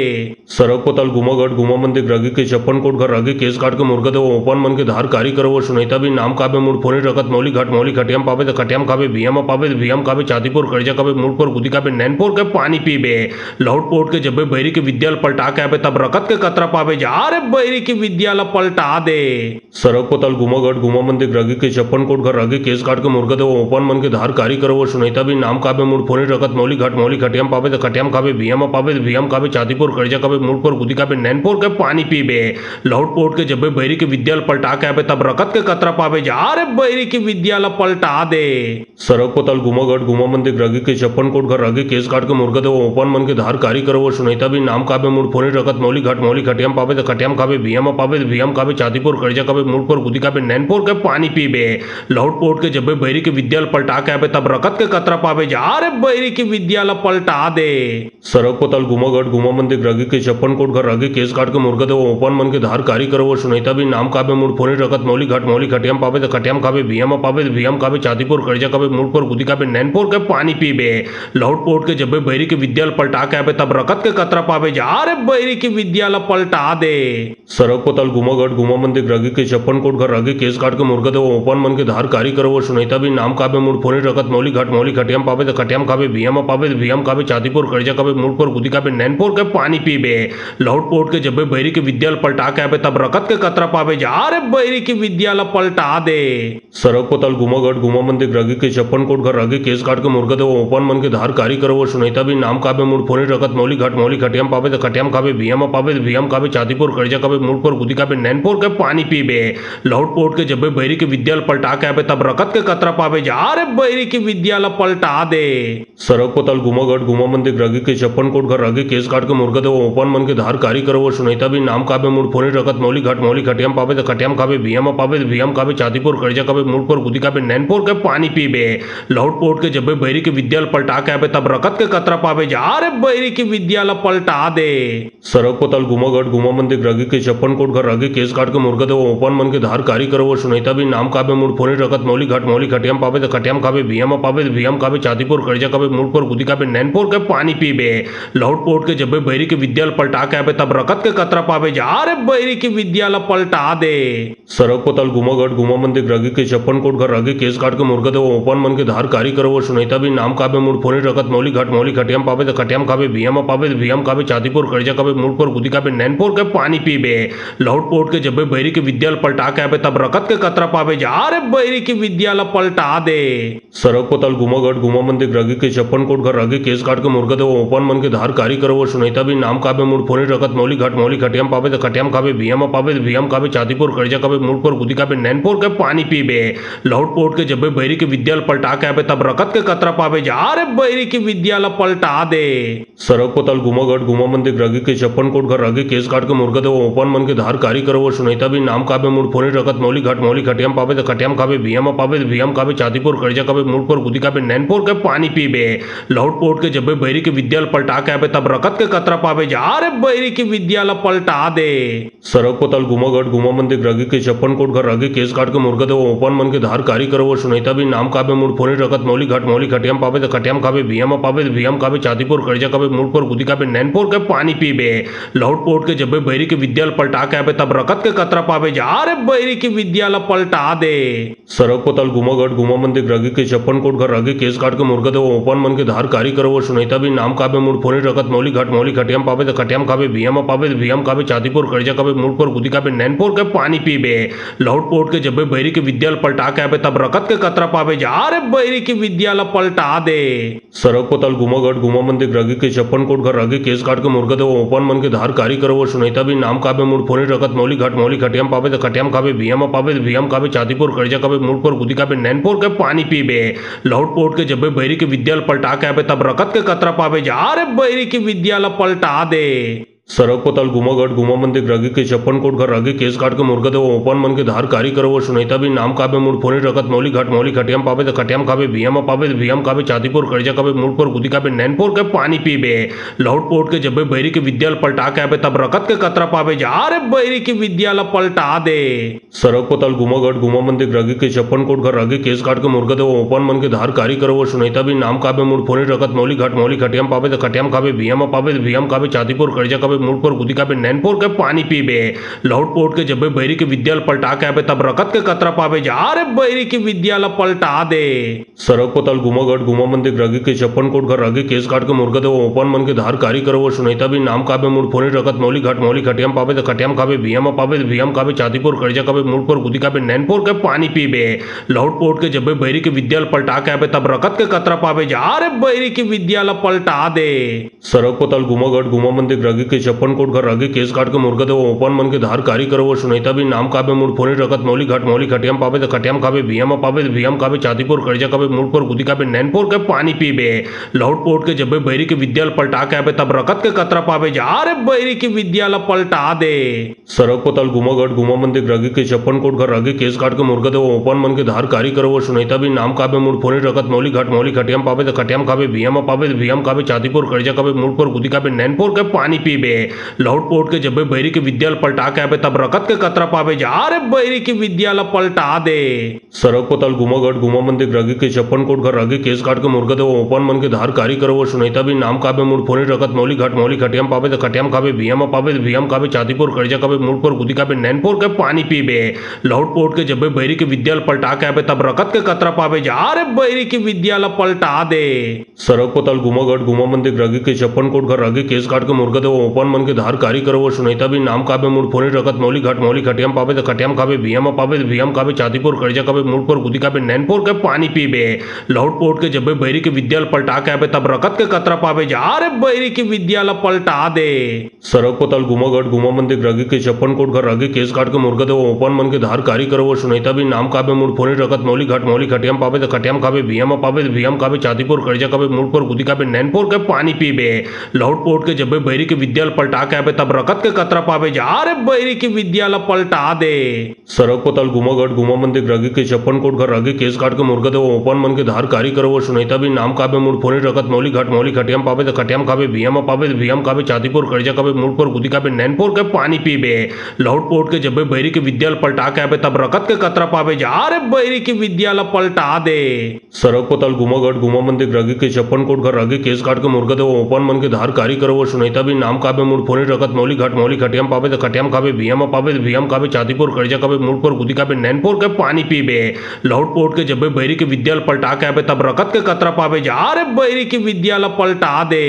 सड़क पतल गुमागढ़ गुमा मंदिर रगी के 56 कोट घर रगी केस काट के मुर्गा दे ओपन मन के धार कारी करो वो सुनीता भी नाम काबे मूड फोनी रकत मौली खटियाम पावे तो खटियाम खाबे भियम पावे तो भियम खाबे चातीपुर कर्जा काबे मूड पर गुदी काबे नैनपुर के पानी पीबे लौट पोट के जब बैरी के विद्यालय पलटा के आबे तब रकत के कतरा पावे जा रे बैरी की विद्यालय पलटा दे सड़क पतल गुमागढ़ गुमा मंदिर रगी के 56 कोट घर रगी केस काट के मुर्गा दे ओपन मन के धार कारी करो वो सुनीता भी नाम काबे मूड फोनी रकत मौली खटियाम पावे तो खटियाम खाबे भियम पावे तो भियम खाबे चातीपुर कर्जा काबे मूड पर गुदी काबे नैनपुर के पानी पीबे लौट पोट के जब बैरी के विद्यालय पलटा के आबे तब रकत के कतरा पावे जा रे बैरी की विद्यालय पलटा दे सड़क पतल गुमागढ़ गुमा मंदिर रगी के 56 कोट घर रगी केस काट के मुर्गा दे ओपन मन के धार कारी करो वो सुनीता भी नाम काबे मूड फोनी रकत मौली खटियाम पावे तो खटियाम खाबे भियम पावे तो भियम खाबे चातीपुर कर्जा काबे मूड पर गुदी काबे नैनपुर के पानी पीबे लौट पोट के जब बैरी के विद्यालय पलटा के आबे तब रकत के कतरा पावे जा रे बैरी की विद्यालय पलटा दे सड़क पतल गुमागढ़ गुमा मंदिर रगी के 56 कोट घर रगी केस काट के मुर्गा दे ओपन मन के धार कारी करो वो सुनीता भी नाम काबे मूड फोनी रकत मौली खटियाम पावे तो खटियाम खाबे भियम पावे तो भियम खाबे चातीपुर कर्जा काबे मूड पर गुदी काबे नैनपुर के पानी पीबे लौट पोट के जब बैरी के विद्यालय पलटा के आबे तब रकत के कतरा पावे जा रे बैरी की विद्यालय पलटा दे सड़क पतल गुमागढ़ गुमा मंदिर रगी के 56 कोट घर रगी केस काट के मुर्गा दे ओपन मन के धार कारी करो वो सुनीता भी नाम काबे मूड फोनी रकत मौली खटियाम पावे तो खटियाम खाबे भियम पावे तो भियम खाबे चातीपुर कर्जा काबे मूड पर गुदी काबे नैनपुर के पानी पीबे लौट पोट के जब बैरी के विद्यालय पलटा के आबे तब रकत के कतरा पावे जा रे बैरी की विद्यालय पलटा दे सड़क पतल गुमागढ़ गुमा मंदिर रगी के 56 कोट घर रगी केस काट के मुर्गा दे ओपन मन के धार कारी करो वो सुनीता भी नाम काबे मूड फोनी रकत मौली खटियाम पावे तो खटियाम खाबे भियम पावे तो भियम खाबे चातीपुर कर्जा काबे मूड पर गुदी काबे नैनपुर के पानी पीबे लौट पोट के जब बैरी के विद्यालय पलटा के आबे तब रकत के कतरा पावे जा रे बैरी की विद्यालय पलटा दे सड़क पतल गुमागढ़ गुमा मंदिर रगी के 56 कोट घर रगी केस काट के मुर्गा दे ओपन मन के धार कारी करो वो सुनीता भी नाम काबे मूड फोनी रकत मौली खटियाम पावे तो खटियाम खाबे भियम पावे तो भियम खाबे चातीपुर कर्जा काबे मूड पर गुदी काबे नैनपुर के पानी पीबे लौट पोट के जब बैरी के विद्यालय पलटा के आबे तब रकत के कतरा पावे जा रे बैरी की विद्यालय पलटा दे सड़क पतल गुमागढ़ गुमा मंदिर रगी के 56 कोट घर रगी केस काट के मुर्गा दे ओपन मन के धार कारी करो वो सुनीता भी नाम काबे मूड फोनी रकत मौली खटियाम पावे तो खटियाम खाबे भियम पावे तो भियम खाबे चातीपुर कर्जा काबे मूड पर गुदी काबे नैनपुर के पानी पीबे लौट पोट के जब बैरी के विद्यालय पलटा के आबे तब रकत के कतरा पावे जा रे बैरी की विद्यालय पलटा दे सड़क पतल गुमागढ़ गुमा मंदिर रगी के 56 कोट घर रगी केस काट के मुर्गा दे ओपन मन के धार कारी करो वो सुनीता भी नाम काबे मूड फोनी रकत मौली खटियाम पावे तो खटियाम खाबे भियम पावे तो भियम खाबे चातीपुर कर्जा काबे मूड पर गुदी काबे नैनपुर के पानी पीबे लौट पोट के जब बैरी के विद्यालय पलटा के आबे तब रकत के कतरा पावे जा रे बैरी की विद्यालय पलटा दे सड़क पतल गुमागढ़ गुमा मंदिर रगी के 56 कोट घर रगी केस काट के मुर्गा दे ओपन मन के धार कारी करो वो सुनीता भी नाम काबे मूड फोनी रकत मौली खटियाम पावे तो खटियाम खाबे भियम पावे तो भियम खाबे चातीपुर कर्जा काबे मूड पर गुदी काबे नैनपुर के पानी पीबे लौट पोट के जब बैरी के विद्यालय पलटा के आबे तब रकत के कतरा पावे जा रे बैरी की विद्यालय पलटा दे सड़क पतल गुमागढ़ गुमा मंदिर रगी के 56 कोट घर रगी केस काट के मुर्गा दे ओपन मन के धार कारी करो वो सुनीता भी नाम काबे मूड फोनी रकत मौली खटियाम पावे तो खटियाम खाबे भियम पावे तो भियम खाबे चातीपुर कर्जा काबे मूड पर गुदी काबे नैनपुर के पानी पीबे लौट पोट के जब बैरी के विद्यालय पलटा के आबे तब रकत के कतरा पावे जा रे बैरी की विद्यालय पलटा दे सड़क पतल गुमागढ़ गुमा मंदिर रगी के 56 कोट घर रगी केस काट के मुर्गा दे ओपन मन के धार कारी करो वो सुनीता भी नाम काबे मूड फोनी रकत मौली खटियाम पावे तो खटियाम खाबे भियम पावे तो भियम खाबे चातीपुर कर्जा काबे मूड पर गुदी काबे नैनपुर के पानी पीबे लौट पोट के जब बैरी के विद्यालय पलटा के आबे तब रकत के कतरा पावे जा रे बैरी की विद्यालय पलटा दे सड़क पतल गुमागढ़ गुमा मंदिर रगी के 56 कोट घर रगी केस काट के मुर्गा दे ओपन मन के धार कारी करो वो सुनीता भी नाम काबे मूड फोनी रकत मौली खटियाम पावे तो खटियाम खाबे भियम पावे तो भियम खाबे चातीपुर कर्जा काबे मूड पर गुदी काबे नैनपुर के पानी पीबे लौट पोट के जब बैरी के विद्यालय पलटा के आबे तब रकत के कतरा पावे जा रे बैरी की विद्यालय पलटा दे सड़क पतल गुमागढ़ गुमा मंदिर रगी के 56 कोट घर रगी केस काट के मुर्गा दे ओपन मन के धार कारी करो वो सुनीता भी नाम काबे मूड फोनी रकत मौली खटियाम पावे तो खटियाम खाबे भियम पावे तो भियम खाबे चातीपुर कर्जा काबे मूड पर गुदी काबे नैनपुर के पानी पीबे लौट पोट के जब बैरी के विद्यालय पलटा के आबे तब रकत के कतरा पावे जा रे बैरी की विद्यालय पलटा दे सड़क पताल गुमागढ़ गुमा मंदिर रागी के 56 कोट घर रागी केस काट के मुर्गा देव ओपन मन के धार कारी करो सुनीता भी नाम काबे मूड फोनी रखत मौली खटियाम पावे तो खटियाम खाबे भियम पावे तो भियम काबे चातीपुर कर्जा काबे मूड पर गुदी काबे नैनपुर के पानी पीबे लौट पोट के जब बैरी के विद्यालय पलटा के आबे तब रकत के कतरा पावे जा रे बैरी की विद्यालय पलटा दे। सड़क पताल गुमागढ़ गुमा मंदिर रागी के 56 कोट घर रागी केस काट के मुर्गा देव ओपन मन के धार कारी करो सुनीता भी नाम काबे मूड फोनी रखत मौली खटियाम पावे तो खटियाम खाबे भियम पावे तो भियम काबे चातीपुर कर्जा काबे मूड पर गुदी काबे नैनपुर के पानी पीबे लौट पोट के जब बैरी के विद्यालय पलटा के आबे तब रकत के कतरा पावे जा रे बैरी की विद्यालय पलटा दे। सड़क पताल गुमागढ़ गुमा मंदिर रागी के 56 कोट घर रागी केस काट के मुर्गा देव ओपन मन के धार कारी करो सुनीता भी नाम काबे मूड फोनी रखत मौली खटियाम पावे तो खटियाम खाबे भियम पावे तो भियम काबे चातीपुर कर्जा काबे मूड पर गुदी काबे नैनपुर के पानी पीबे लौट पोट के जब बैरी के विद्यालय पलटा के आबे तब रकत के कतरा पावे जा रे बैरी की विद्यालय पलटा दे। सड़क पताल गुमागढ़ गुमा मंदिर रागी के 56 कोट घर रागी केस काट के मुर्गा देव ओपन मन के धार कारी करो सुनीता भी नाम काबे मूड फोनी रखत मौली खटियाम पावे तो खटियाम खाबे भियम पावे तो भियम काबे चातीपुर कर्जा काबे मूड पर गुदी काबे नैनपुर के पानी पीबे लौट पोट के जब बैरी के विद्यालय पलटा के आबे तब रकत के कतरा पावे जा रे बैरी की विद्यालय पलटा दे। सड़क पताल गुमागढ़ गुमा मंदिर रागी के 56 कोट घर रागी केस काट के मुर्गा देव ओपन मन के धार कारी करो सुनीता भी नाम काबे मूड फोनी रखत मौली खटियाम पावे तो खटियाम खाबे भियम पावे तो भियम काबे चातीपुर कर्जा काबे मूड पर गुदी काबे नैनपुर के पानी पीबे लौट पोट के जब बैरी के विद्यालय पलटा के आबे तब रकत के कतरा पावे जा रे बैरी की विद्यालय पलटा दे। सड़क पताल गुमागढ़ गुमा मंदिर रागी के 56 कोट घर रागी केस काट के मुर्गा देव ओपन मन के धार कारी करो सुनीता भी नाम काबे मूड फोनी रखत मौली खटियाम पावे तो खटियाम खाबे भियम पावे तो भियम काबे चातीपुर कर्जा काबे मूड पर गुदी काबे नैनपुर के पानी पीबे लौट पोट के जब बैरी के विद्यालय पलटा के आबे तब रकत के कतरा पावे जा रे बैरी की विद्यालय पलटा दे। सड़क पताल गुमागढ़ गुमा मंदिर रागी के 56 कोट घर रागी केस काट के मुर्गा देव ओपन मन के धार कारी करो सुनीता भी नाम काबे मूड फोनी रखत मौली खटियाम पावे तो खटियाम खाबे भियम पावे तो भियम काबे चातीपुर कर्जा काबे मूड पर गुदी काबे नैनपुर के पानी पीबे लौट पोट के जब बैरी के विद्यालय पलटा के आबे तब रकत के कतरा पावे जा रे बैरी की विद्यालय पलटा दे। सड़क पताल गुमागढ़ गुमा मंदिर रागी के 56 कोट घर रागी केस काट के मुर्गा देव ओपन मन के धार कारी करो सुनीता भी नाम काबे मूड फोनी रखत मौली खटियाम पावे तो खटियाम खाबे भियम पावे तो भियम काबे चातीपुर कर्जा काबे मूड पर गुदी काबे नैनपुर के पानी पीबे लौट पोट के जब बैरी के विद्यालय पलटा के आबे तब रकत के कतरा पावे जा रे बैरी की विद्यालय पलटा दे। सड़क पताल गुमागढ़ गुमा मंदिर रागी के 56 कोट घर रागी केस काट के मुर्गा देव ओपन मन के धार कारी करो सुनीता भी नाम काबे मूड फोनी रखत मौली खटियाम पावे तो खटियाम खाबे भियम पावे तो भियम काबे चातीपुर कर्जा काबे मूड पर गुदी काबे नैनपुर के पानी पीबे लौट पोट के जब बैरी के विद्यालय पलटा के आबे तब रकत के कतरा पावे जा रे बैरी की विद्यालय पलटा दे। सड़क पताल गुमागढ़ गुमा मंदिर रागी के 56 कोट घर रागी केस काट के मुर्गा देव ओपन मन के धार कारी करो सुनीता भी नाम काबे मूड फोनी रखत मौली खटियाम पावे तो खटियाम खाबे भियम पावे तो भियम काबे चातीपुर कर्जा काबे मूड पर गुदी काबे नैनपुर के पानी पीबे लौट पोट के जब बैरी के विद्यालय पलटा के आबे तब रकत के कतरा पावे जा रे बैरी की विद्यालय पलटा दे।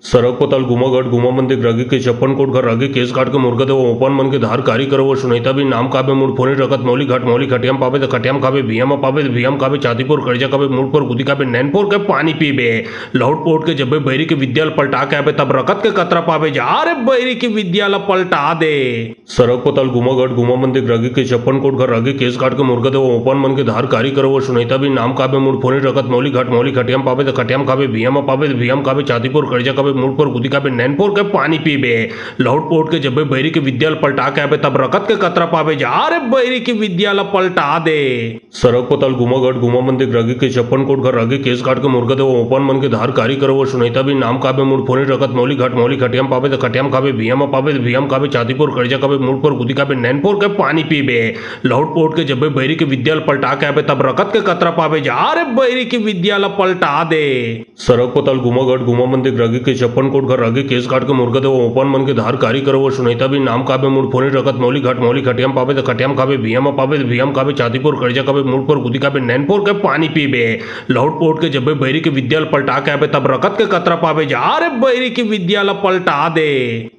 सड़क पताल गुमागढ़ गुमा मंदिर रागी के 56 कोट घर रागी केस काट के मुर्गा देव ओपन मन के धार कारी करो सुनीता भी नाम काबे मूड फोनी रखत मौली खटियाम पावे तो खटियाम खाबे भियम पावे तो भियम काबे चातीपुर कर्जा काबे मूड पर गुदी काबे नैनपुर के पानी पीबे लौट पोट के जब बैरी के विद्यालय पलटा के आबे तब रकत के कतरा पावे जा रे बैरी की विद्यालय पलटा दे। सड़क पताल गुमागढ़ गुमा मंदिर रागी के 56 कोट घर रागी केस काट के मुर्गा देव ओपन मन के धार कारी करो सुनीता भी नाम काबे मूड फोनी रखत मौली खटियाम पावे तो खटियाम खाबे भियम पावे तो भियम काबे चातीपुर कर्जा काबे मूड पर गुदी काबे नैनपुर के पानी पीबे लौट पोट के जब बैरी के विद्यालय पलटा के आबे तब रकत के कतरा पावे जा रे बैरी की विद्यालय पलटा दे। सड़क पताल गुमागढ़ गुमा मंदिर रागी के 56 कोट घर रागी केस काट के मुर्गा देव ओपन मन के धार कारी करो सुनीता भी नाम काबे मूड फोनी रखत मौली खटियाम पावे तो खटियाम खाबे भियम पावे तो भियम काबे चातीपुर कर्जा काबे मूड पर गुदी काबे नैनपुर के पानी पीबे लौट पोट के जब बैरी के विद्यालय पलटा के आबे तब रकत के कतरा पावे जा रे बैरी की विद्यालय पलटा दे। सड़क पताल गुमागढ़ गुमा मंदिर रागी के 56 कोट घर रागी केस काट के मुर्गा देव ओपन मन के धार कारी करो सुनीता भी नाम काबे मूड फोनी रखत मौली खटियाम पावे तो खटियाम खाबे भियम पावे तो भियम काबे चातीपुर कर्जा काबे मूड पर गुदी काबे नैनपुर के पानी पीबे लौट पोट के जब बैरी के विद्यालय पलटा के आबे तब रकत के कतरा पावे जा रे बैरी की विद्यालय पलटा दे।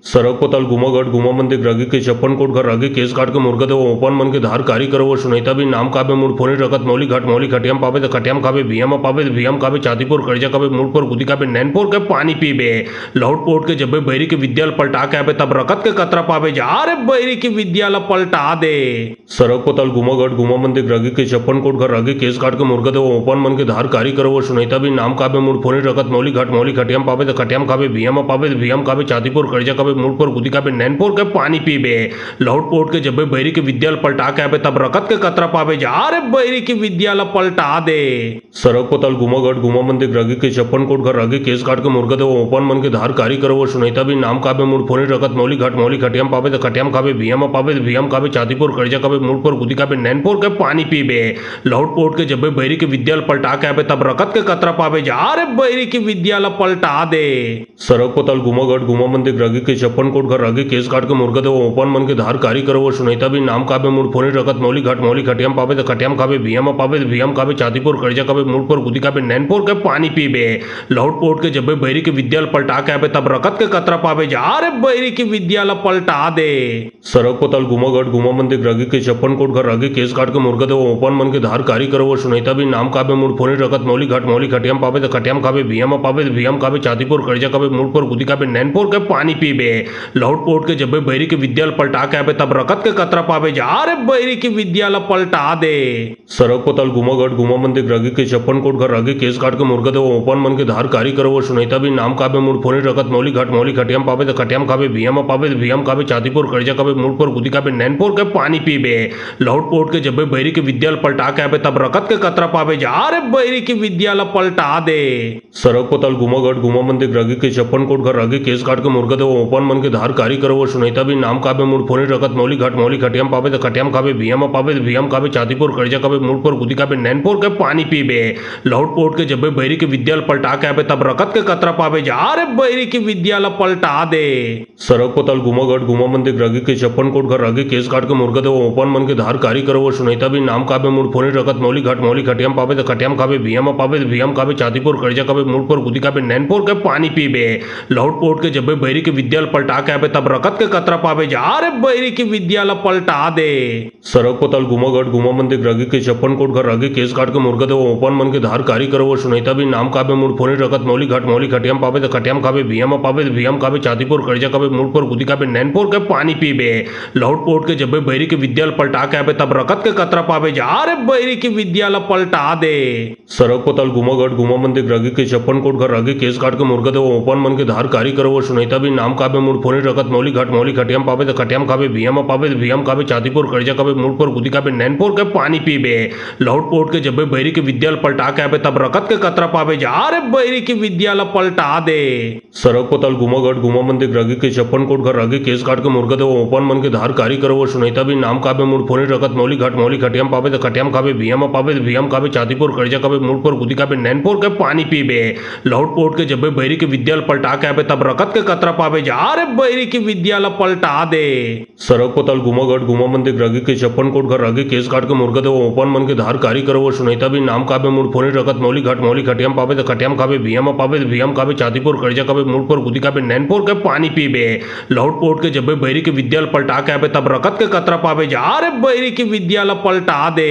सड़क पताल गुमागढ़ गुमा मंदिर रागी के 56 कोट घर रागी केस काट के मुर्गा देव ओपन मन के धार कारी करो सुनीता भी नाम काबे मूड फोनी रखत मौली खटियाम पावे तो खटियाम खाबे भियम पावे तो भियम काबे चातीपुर कर्जा काबे मूड पर गुदी काबे नैनपुर के पानी पीबे लौट पोट के जब बैरी के विद्यालय पलटा के आबे तब रकत के कतरा पावे जा रे बैरी की विद्यालय पलटा दे। सड़क पताल गुमागढ़ गुमा मंदिर रागी के 56 कोट घर रागी केस काट के मुर्गा देव ओपन ओपन मन के धार कारी करो सुनैता भी नाम काबे मूड फोनी रकत मौली खटियाम पावे तो खटियाम खावे भियम पावे तो भियम खावे छातीपुर कर्जा काबे मूड पर गुदी काबे नैनपुर के पानी पीबे लौट पोट के जब बैरी के विद्यालय पलटा के आवे तब रकत के कतरा पावे जा रे बैरी की विद्यालय पलटा दे सड़क पतल घुमागढ़ घुमा मंदिर रगी के 56 कोट घर रगी केस काट के मुर्गा दे ओपन मन के धार कारी करो सुनैता भी नाम काबे मूड फोनी रकत मौली खटियाम पावे तो खटियाम खावे भियम पावे तो भियम खावे छातीपुर कर्जा काबे मूड पर गुदी काबे नैनपुर के पानी पीबे लौट पोट के जब बैरी के विद्यालय पलटा के आवे तब रकत के कतरा पावे जा रे बैरी की विद्यालय पलटा दे सड़क पतल घुमागढ़ घुमा मंदिर रगी के 56 कोट घर रगी केस काट के मुर्गा दे ओपन मन के धार कारी करो सुनैता भी नाम काबे मूड फोनी रकत मौली खटियाम पावे तो खटियाम खावे भियम पावे तो भियम खावे छातीपुर कर्जा काबे मूड पर गुदी काबे नैनपुर के पानी पीबे लौट पोट के जब बैरी के विद्यालय पलटा के आवे तब रकत के कतरा पावे जा रे बैरी की विद्यालय पलटा दे सड़क पतल घुमागढ़ घुमा मंदिर रगी के 56 कोट घर रगी केस काट के मुर्गा दे ओपन मन के धार कारी करो सुनैता भी नाम काबे मूड फोनी रकत मौली खटियाम पावे तो खटियाम खावे भियम पावे तो भियम खावे छातीपुर कर्जा काबे मूड पर गुदी काबे नैनपुर के पानी पीबे लौट पोट के जब बैरी के विद्यालय पलटा के आवे तब रकत के कतरा पावे जा रे बैरी की विद्यालय पलटा दे सड़क पतल घुमागढ़ घुमा मंदिर रगी के 56 कोट घर रगी केस काट के मुर्गा दे ओपन मन के धार कारी करो सुनैता भी नाम काबे मूड फोनी रकत मौली खटियाम पावे तो खटियाम खावे भियम पावे तो भियम खावे छातीपुर कर्जा काबे मूड पर गुदी काबे नैनपुर के पानी पीबे लौट पोट के जब बैरी के विद्यालय पलटा के आवे तब रकत के कतरा पावे जा रे बैरी की विद्यालय पलटा दे सड़क पतल घुमागढ़ घुमा मंदिर रगी के 56 कोट घर रगी केस काट के मुर्गा दे ओपन मन के धार कारी करो सुनैता भी नाम काबे मूड फोनी रकत मौली खटियाम पावे तो खटियाम खावे भियम पावे तो भियम खावे छातीपुर कर्जा काबे मूड पर गुदी काबे नैनपुर के पानी पीबे लौट पोट के जब बैरी के विद्यालय पलटा के आवे तब रकत के कतरा पावे जा रे बैरी की विद्यालय पलटा दे सड़क पतल घुमागढ़ घुमा मंदिर रगी के 56 कोट घर रगी केस काट के मुर्गा दे ओपन मन के धार कारी करो सुनैता भी नाम काबे मूड फोनी रकत मौली खटियाम पावे तो खटियाम खावे भियम पावे तो भियम खावे छातीपुर कर्जा काबे मूड पर गुदी काबे नैनपुर के पानी पीबे लौट पोट के जब बैरी के विद्यालय पलटा के आवे तब रकत के कतरा पावे जा रे बैरी की विद्यालय पलटा दे सड़क पतल घुमागढ़ घुमा मंदिर रगी के 56 कोट घर रगी केस काट के मुर्गा दे ओपन मन के धार कारी करो सुनैता भी नाम काबे मूड फोनी रकत मौली खटियाम पावे तो खटियाम खावे भियम पावे तो भियम खावे छातीपुर कर्जा काबे मूड पर गुदी काबे नैनपुर के पानी पीबे लौट पोट के जब बैरी के विद्यालय पलटा के आवे तब रकत के कतरा पावे जा रे बैरी की विद्यालय पलटा दे सड़क पतल घुमागढ़ घुमा मंदिर रगी के 56 कोट घर रगी केस काट के मुर्गा दे ओपन मन के धार कारी करो सुनैता भी नाम काबे मूड फोनी रकत मौली खटियाम पावे तो खटियाम खावे भियम पावे तो भियम खावे छातीपुर कर्जा काबे मूड पर गुदी काबे नैनपुर के पानी पीबे लौट पोट के जब बैरी के विद्यालय पलटा के आवे तब रकत के कतरा पावे जा रे बैरी की विद्यालय पलटा दे सड़क पतल घुमागढ़ घुमा मंदिर रगी के 56 कोट घर रगी केस काट के मुर्गा दे ओपन मन के धार कारी करो सुनैता भी नाम काबे मूड फोनी रकत मौली खटियाम पावे तो खटियाम खावे भियम पावे तो भियम खावे छातीपुर कर्जा काबे मूड पर गुदी काबे नैनपुर के पानी पीबे लौट पोट के जब बैरी के विद्यालय पलटा के आवे तब रकत के कतरा पावे जा रे बैरी की विद्यालय पलटा दे सड़क पतल घुमागढ़ घुमा मंदिर रगी के 56 कोट घर रगी केस काट के मुर्गा दे ओपन मन के धार कारी करो सुनैता भी नाम काबे मूड फोनी रकत मौली खटियाम पावे तो खटियाम खावे भियम पावे तो भियम खावे छातीपुर कर्जा काबे मूड पर गुदी काबे नैनपुर के पानी पीबे लौट पोट के जब बैरी के विद्यालय पलटा के आवे तब रकत के कतरा पावे जा रे बैरी की विद्यालय पलटा दे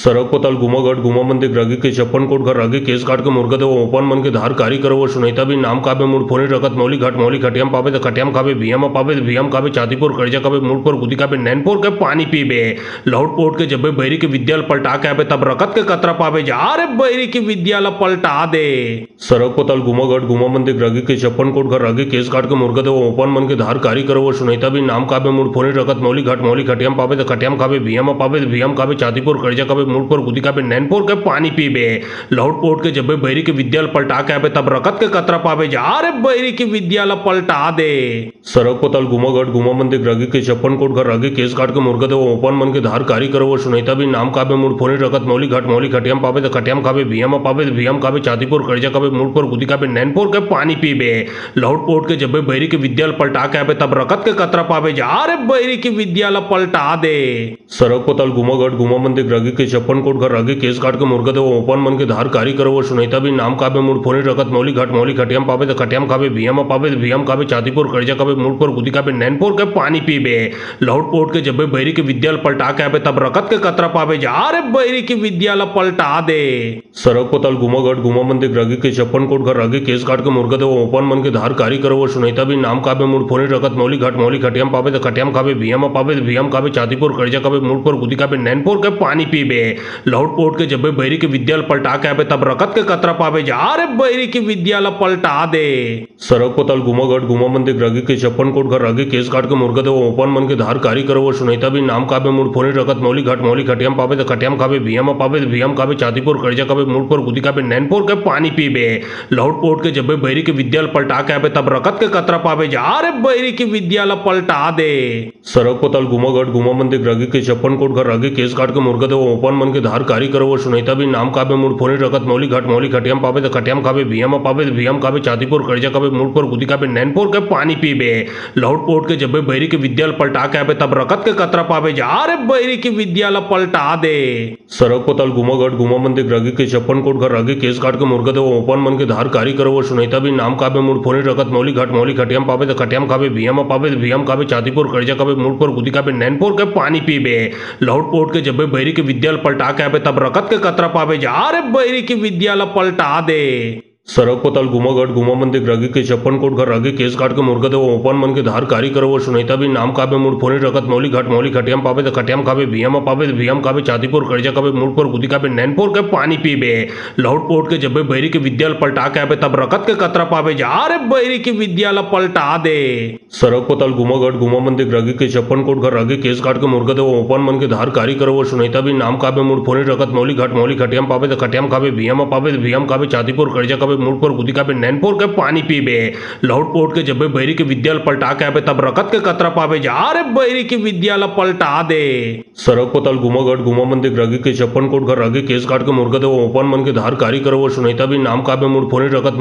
सड़क पतल घुमागढ़ घुमा मंदिर रगी के 56 कोट घर रगी केस काट के मुर्गा दे ओपन मन के धार कारी करो सुनैता भी नाम काबे मूड फोनी रकत मौली खटियाम पावे तो खटियाम खावे भियम पावे तो भियम खावे छातीपुर कर्जा काबे मूड पर गुदी काबे नैनपुर के पानी पीबे लौट पोट के जब बैरी के विद्यालय पलटा के आवे तब रकत के कतरा पावे जा रे बैरी की विद्यालय पलटा दे सड़क पतल घुमागढ़ घुमा मंदिर रगी के 56 कोट घर रगी केस काट के मुर्गा दे ओपन मन के धार कारी करो सुनैता भी नाम काबे मूड फोनी रकत मौली खटियाम पावे तो खटियाम खावे भियम पावे तो भियम खावे छातीपुर कर्जा काबे मूड पर गुदी काबे नैनपुर के पानी पीबे लौट पोट के जब बैरी के विद्यालय पलटा के आवे तब रकत के कतरा पावे जा रे बैरी की विद्यालय पलटा दे सड़क पतल घुमागढ़ घुमा मंदिर रगी के 56 कोट घर रगी केस काट के मुर्गा दे ओपन मन के धार कारी करो सुनैता भी नाम काबे मूड फोनी रकत मौली खटियाम पावे तो खटियाम खावे भियम पावे तो भियम खावे छातीपुर कर्जा काबे मूड पर गुदी काबे नैनपुर के पानी पीबे लौट पोट के जब बैरी के विद्यालय पलटा के आवे तब रकत के कतरा पावे जा रे बैरी की विद्यालय पलटा दे सड़क पतल घुमागढ़ घुमा मंदिर रगी के 56 कोट घर रगी केस काट के मुर्गा दे ओपन मन के धार कारी करो सुनैता भी नाम काबे मूड फोनी रकत मौली खटियाम पावे तो खटियाम खावे भियम पावे तो भियम खावे छातीपुर कर्जा काबे मूड पर गुदी का नैनपुर के पानी पीबे लौट पोट के जब बैरी के विद्यालय पलटा के आबे तब रकत के कतरा पावे जा रे बैरी की विद्यालय पलटा दे सड़क पतल घुमागढ़ घुमा मंदिर रगी के 56 कोट घर रगी केस काट के मुर्गा दे ओपन मन के धार कारी करो वो सुनैता भी नाम काबे मूड फोनी रकत मौली खटियाम पावे तो खटियाम खाबे भियम पावे तो भियम खाबे छातीपुर कर्जा काबे मूड पर गुदी काबे नैनपुर के पानी पीबे लौट पोट के जब बैरी के विद्यालय पलटा के आबे तब रकत के कतरा पावे जा रे बैरी की विद्यालय पलटा दे सड़क पतल घुमागढ़ घुमा मंदिर रगी के 56 कोट घर रगी केस काट के मुर्गा दे ओपन मन के धार कारी करो वो सुनैता भी नाम काबे मूड फोनी रकत मौली खटियाम पावे तो खटियाम खाबे भियम पावे तो भियम खाबे छातीपुर कर्जा काबे मूड पर गुदी काबे नैनपुर के पानी पीबे लौट पोट के जब बैरी के विद्यालय पलटा के आबे तब रकत के कतरा पावे जा रे बैरी की विद्यालय पलटा दे सड़क पतल घुमागढ़ घुमा मंदिर रगी के 56 कोट घर रगी केस काट के मुर्गा दे ओपन मन के धार कारी करो वो सुनैता भी नाम काबे मूड फोनी रकत मौली खटियाम पावे तो खटियाम खाबे भियम पावे तो भियम खाबे छातीपुर कर्जा काबे मूड पर गुदी काबे नैनपुर के पानी पीबे लौट पोट के जब बैरी के विद्यालय पलटा के आबे तब रकत के कतरा पावे जा रे बैरी की विद्यालय पलटा दे सड़क पतल घुमागढ़ घुमा मंदिर रगी के 56 कोट घर रगी केस काट के मुर्गा दे ओपन मन के धार कारी करो वो सुनैता भी नाम काबे मूड फोनी रकत मौली खटियाम पावे तो खटियाम खाबे भियम पावे तो भियम खाबे छातीपुर कर्जा काबे मूड पर गुदी काबे नैनपुर के पानी पीबे लौट पोट के जब बैरी के विद्यालय पलटा के आबे तब रकत के कतरा पावे जा रे बैरी की विद्यालय पलटा दे सड़क पतल घुमागढ़ घुमा मंदिर रगी के 56 कोट घर रगी केस काट के मुर्गा दे ओपन मन के धार कारी करो वो सुनैता भी नाम काबे मूड फोनी रकत मौली खटियाम पावे तो खटियाम खाबे भियम पावे तो भियम खाबे छातीपुर कर्जा काबे मूड पर गुदी काबे नैनपुर के पानी पीबे लौट पोट के जब बैरी के विद्यालय पलटा के आबे तब रकत के कतरा पावे जा रे बैरी की विद्यालय पलटा दे सड़क पतल घुमागढ़ घुमा मंदिर रगी के 56 कोट घर रगी केस काट के मुर्गा दे ओपन मन के धार कारी करो वो सुनैता भी नाम काबे मूड फोनी रकत मौली खटियाम पावे तो खटियाम खाबे भियम पावे तो भियम खाबे छातीपुर कर्जा काबे मूड पर गुदी काबे नैनपुर के पानी पीबे लौट पोट के जब बैरी के विद्यालय पलटा के आबे तब रकत के कतरा पावे जा रे बैरी की विद्यालय पलटा दे सड़क पतल घुमागढ़ घुमा मंदिर रगी के 56 कोट घर रगी केस काट के मुर्गा दे ओपन मन के धार कारी करो वो सुनैता भी नाम काबे मूड फोनी रकत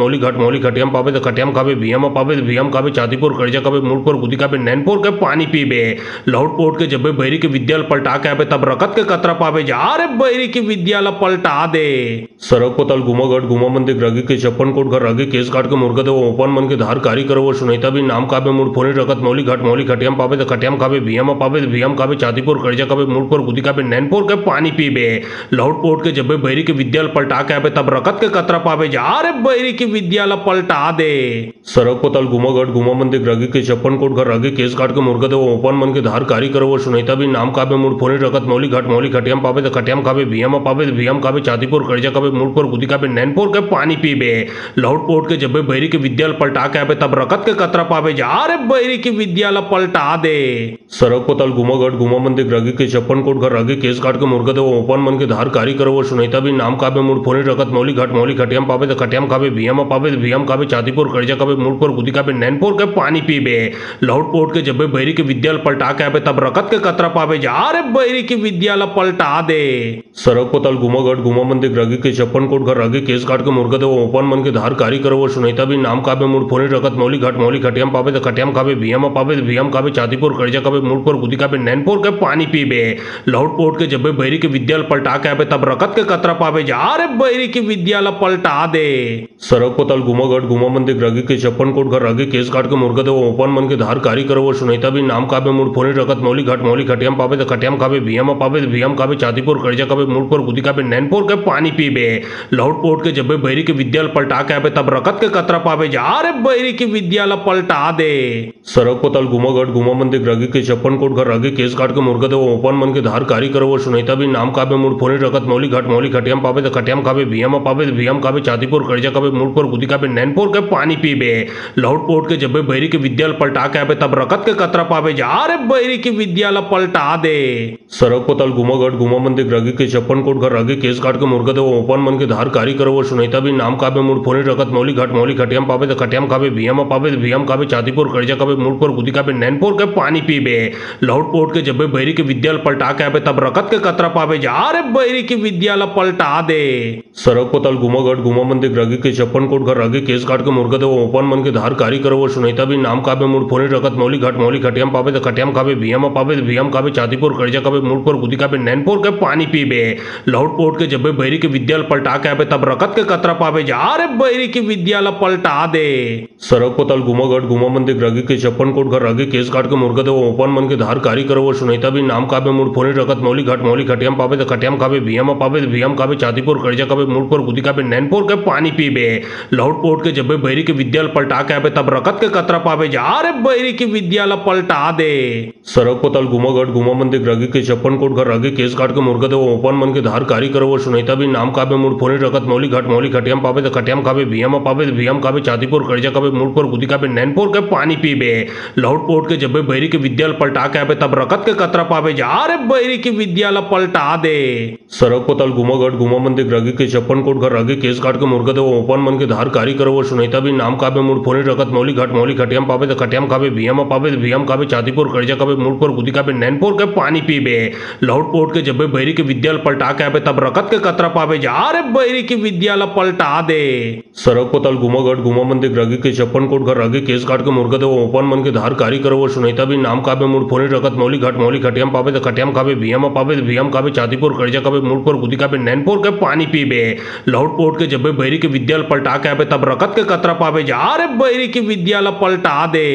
मौली खटियाम पावे तो खटियाम खाबे भियम पावे तो भियम खाबे छातीपुर कर्जा काबे मूड पर गुदी काबे नैनपुर के पानी पीबे लौट पोट के जब बैरी के विद्यालय पलटा के आबे तब रकत के कतरा पावे जा रे बैरी की विद्यालय पलटा दे सड़क पतल घुमागढ़ घुमा मंदिर रगी के 56 कोट घर रगी केस काट के मुर्गा दे ओपन मन के धार कारी करो वो सुनैता भी नाम काबे मूड फोनी रकत मौली खटियाम पावे तो खटियाम खाबे भियम पावे तो भियम खाबे छातीपुर कर्जा काबे मूड पर गुदी काबे नैनपुर के पानी पीबे लौट पोट के जब बैरी के विद्यालय पलटा के आबे तब रकत के कतरा पावे जा रे बैरी की विद्यालय पलटा दे सड़क पतल घुमागढ़ घुमा मंदिर रगी के 56 कोट घर रगी केस काट के मुर्गा दे ओपन मन के धार कारी करो वो सुनैता भी नाम काबे मूड फोनी रकत मौली खटियाम पावे तो खटियाम खाबे भियम पावे तो भियम खाबे छातीपुर कर्जा काबे मूड पर गुदी काबे नैनपुर के पानी पीबे लौट पोट के जब बैरी के विद्यालय पलटा के आबे तब रकत के कतरा पावे जा रे बैरी की विद्यालय पलटा दे सड़क पतल घुमागढ़ घुमा मंदिर रगी के 56 कोट घर रगी केस काट के मुर्गा दे ओपन मन के धार कारी करो वो सुनैता भी नाम काबे मूड फोनी रकत मौली खटियाम पावे तो खटियाम खाबे भियम पावे तो भियम खाबे छातीपुर कर्जा काबे मूड पर गुदी काबे नैनपुर के पानी पीबे लौट पोट के जब बैरी के विद्यालय पलटा के आबे तब रकत के कतरा पावे जा रे बैरी की विद्यालय पलटा दे सड़क पतल घुमागढ़ घुमा मंदिर रगी के 56 कोट घर रगी केस काट के मुर्गा दे ओपन मन के धार कारी करो वो सुनैता भी नाम काबे मूड फोनी रकत मौली खटियाम पावे तो खटियाम खाबे भियम पावे तो भियम खाबे छातीपुर कर्जा काबे मूड पर गुदी काबे नैनपुर के पानी पीबे लौट पोट के जब बैरी के विद्यालय पलटा के आबे तब रकत के कतरा पावे जा रे बैरी की विद्यालय पलटा दे सड़क पतल घुमागढ़ घुमा मंदिर रगी के 56 कोट घर रगी केस काट के मुर्गा दे ओपन मन के धार कारी करो वो सुनैता भी नाम काबे मूड फोनी रकत मौली खटियाम पावे तो खटियाम खाबे भियम पावे तो भियम खाबे छातीपुर कर्जा काबे मूड पर गुदी काबे नैनपुर के पानी पीबे लौट पोट के जब बैरी के विद्यालय पलटा के आबे तब रकत के कतरा पावे जा रे बैरी की विद्यालय पलटा दे सड़क पतल घुमागढ़ घुमा मंदिर रगी के 56 कोट घर रगी केस काट के मुर्गा दे ओपन मन के धार कारी करो वो सुनैता भी नाम काबे मूड फोनी रकत मौली खटियाम पावे तो खटियाम खाबे भियम पावे तो भियम खाबे छातीपुर कर्जा काबे मूड पर गुदी काबे नैनपुर के पानी पीबे लौट पोट के जब बैरी के विद्यालय पलटा के आबे तब रकत के कतरा पावे जा रे बैरी की विद्यालय पलटा दे सड़क पतल घुमागढ़ घुमा मंदिर रगी के 56 कोट घर रगी केस काट के मुर्गा दे ओपन मन के धार कारी करो वो सुनैता भी नाम काबे मूड फोनी रकत मौली खटियाम पावे तो खटियाम खाबे भियम पावे तो भियम खाबे छातीपुर कर्जा काबे मूड पर गुदी काबे नैनपुर के पानी पीबे लौट पोट के जब बैरी के विद्यालय पलटा के आवे तब रकत के कतरा पावे जा रे बैरी के विद्यालय पलटा दे। सड़क पतल घुमागढ़ घुमा मंदिर रगी के छप्पन कोट घर रगी केस काट के मुर्गा दे ओपन मन के धार कारी करो वो सुनीता भी नाम काबे मुड़ फोनी रकत मौली खटियाम पावे तो खटियाम खावे भियम पावे तो भियम खावे छातीपुर कर्जा कावे मुड़ पर गुदी कावे नैनपुर के पानी पीबे। लौट पोट के जब बैरी के विद्यालय पलटा के आवे तब रकत के कतरा पावे जा रे बैरी के विद्यालय पलटा दे। सड़क पतल घुमागढ़ घुमा मंदिर रगी के छप्पन कोट घर रगी केस काट के मुर्गा दे ओपन मन के धार कारी करो वो सुनीता भी नाम काबे मुड़ फोनी रकत मौली खटियाम पावे तो खटियाम खावे भियम पावे तो भियम खावे छातीपुर कर्जा कावे मुड़ पर गुदी कावे नैनपुर के पानी पीबे। लौट पोट के जब बैरी के विद्यालय पलटा के आवे तब रकत के कतरा पावे जा रे बैरी के विद्यालय पलटा दे। सड़क पतल घुमागढ़ घुमा मंदिर रगी के छप्पन कोट घर रगी केस काट के मुर्गा दे ओपन मन के धार कारी करो वो सुनीता भी नाम काबे मुड़ फोनी रकत मौली खटियाम पावे तो खटियाम खावे भियम पावे तो भियम खावे छातीपुर कर्जा कावे मुड़ पर गुदी कावे नैनपुर के पानी पीबे। लौट पोट के जब बैरी के विद्यालय पलटा के आवे तब रकत के कतरा पावे जा रे बैरी के विद्यालय पलटा दे। सड़क पतल घुमागढ़ घुमा मंदिर रगी के छप्पन कोट घर रगी केस काट के मुर्गा दे ओपन मन के धार कारी करो वो सुनीता भी नाम काबे मुड़ फोनी रकत मौली खटियाम पावे तो खटियाम खावे भियम पावे तो भियम खावे छातीपुर कर्जा कावे मुड़ पर गुदी कावे नैनपुर के पानी पीबे। लौट पोट के जब बैरी के विद्यालय पलटा के आवे तब रकत के कतरा पावे जा रे बैरी के विद्यालय पलटा दे। सड़क पतल घुमागढ़ घुमा मंदिर रगी के छप्पन कोट घर रगी केस काट के मुर्गा दे ओपन मन के धार कारी करो वो सुनीता भी नाम काबे मुड़ फोनी रकत मौली खटियाम पावे तो खटियाम खावे भियम पावे तो भियम खावे छातीपुर कर्जा कावे मुड़ पर गुदी कावे नैनपुर के पानी पीबे। लौट पोट के जब बैरी के विद्यालय पलटा के आवे तब रकत के कतरा पावे जा रे बैरी के विद्यालय पलटा दे।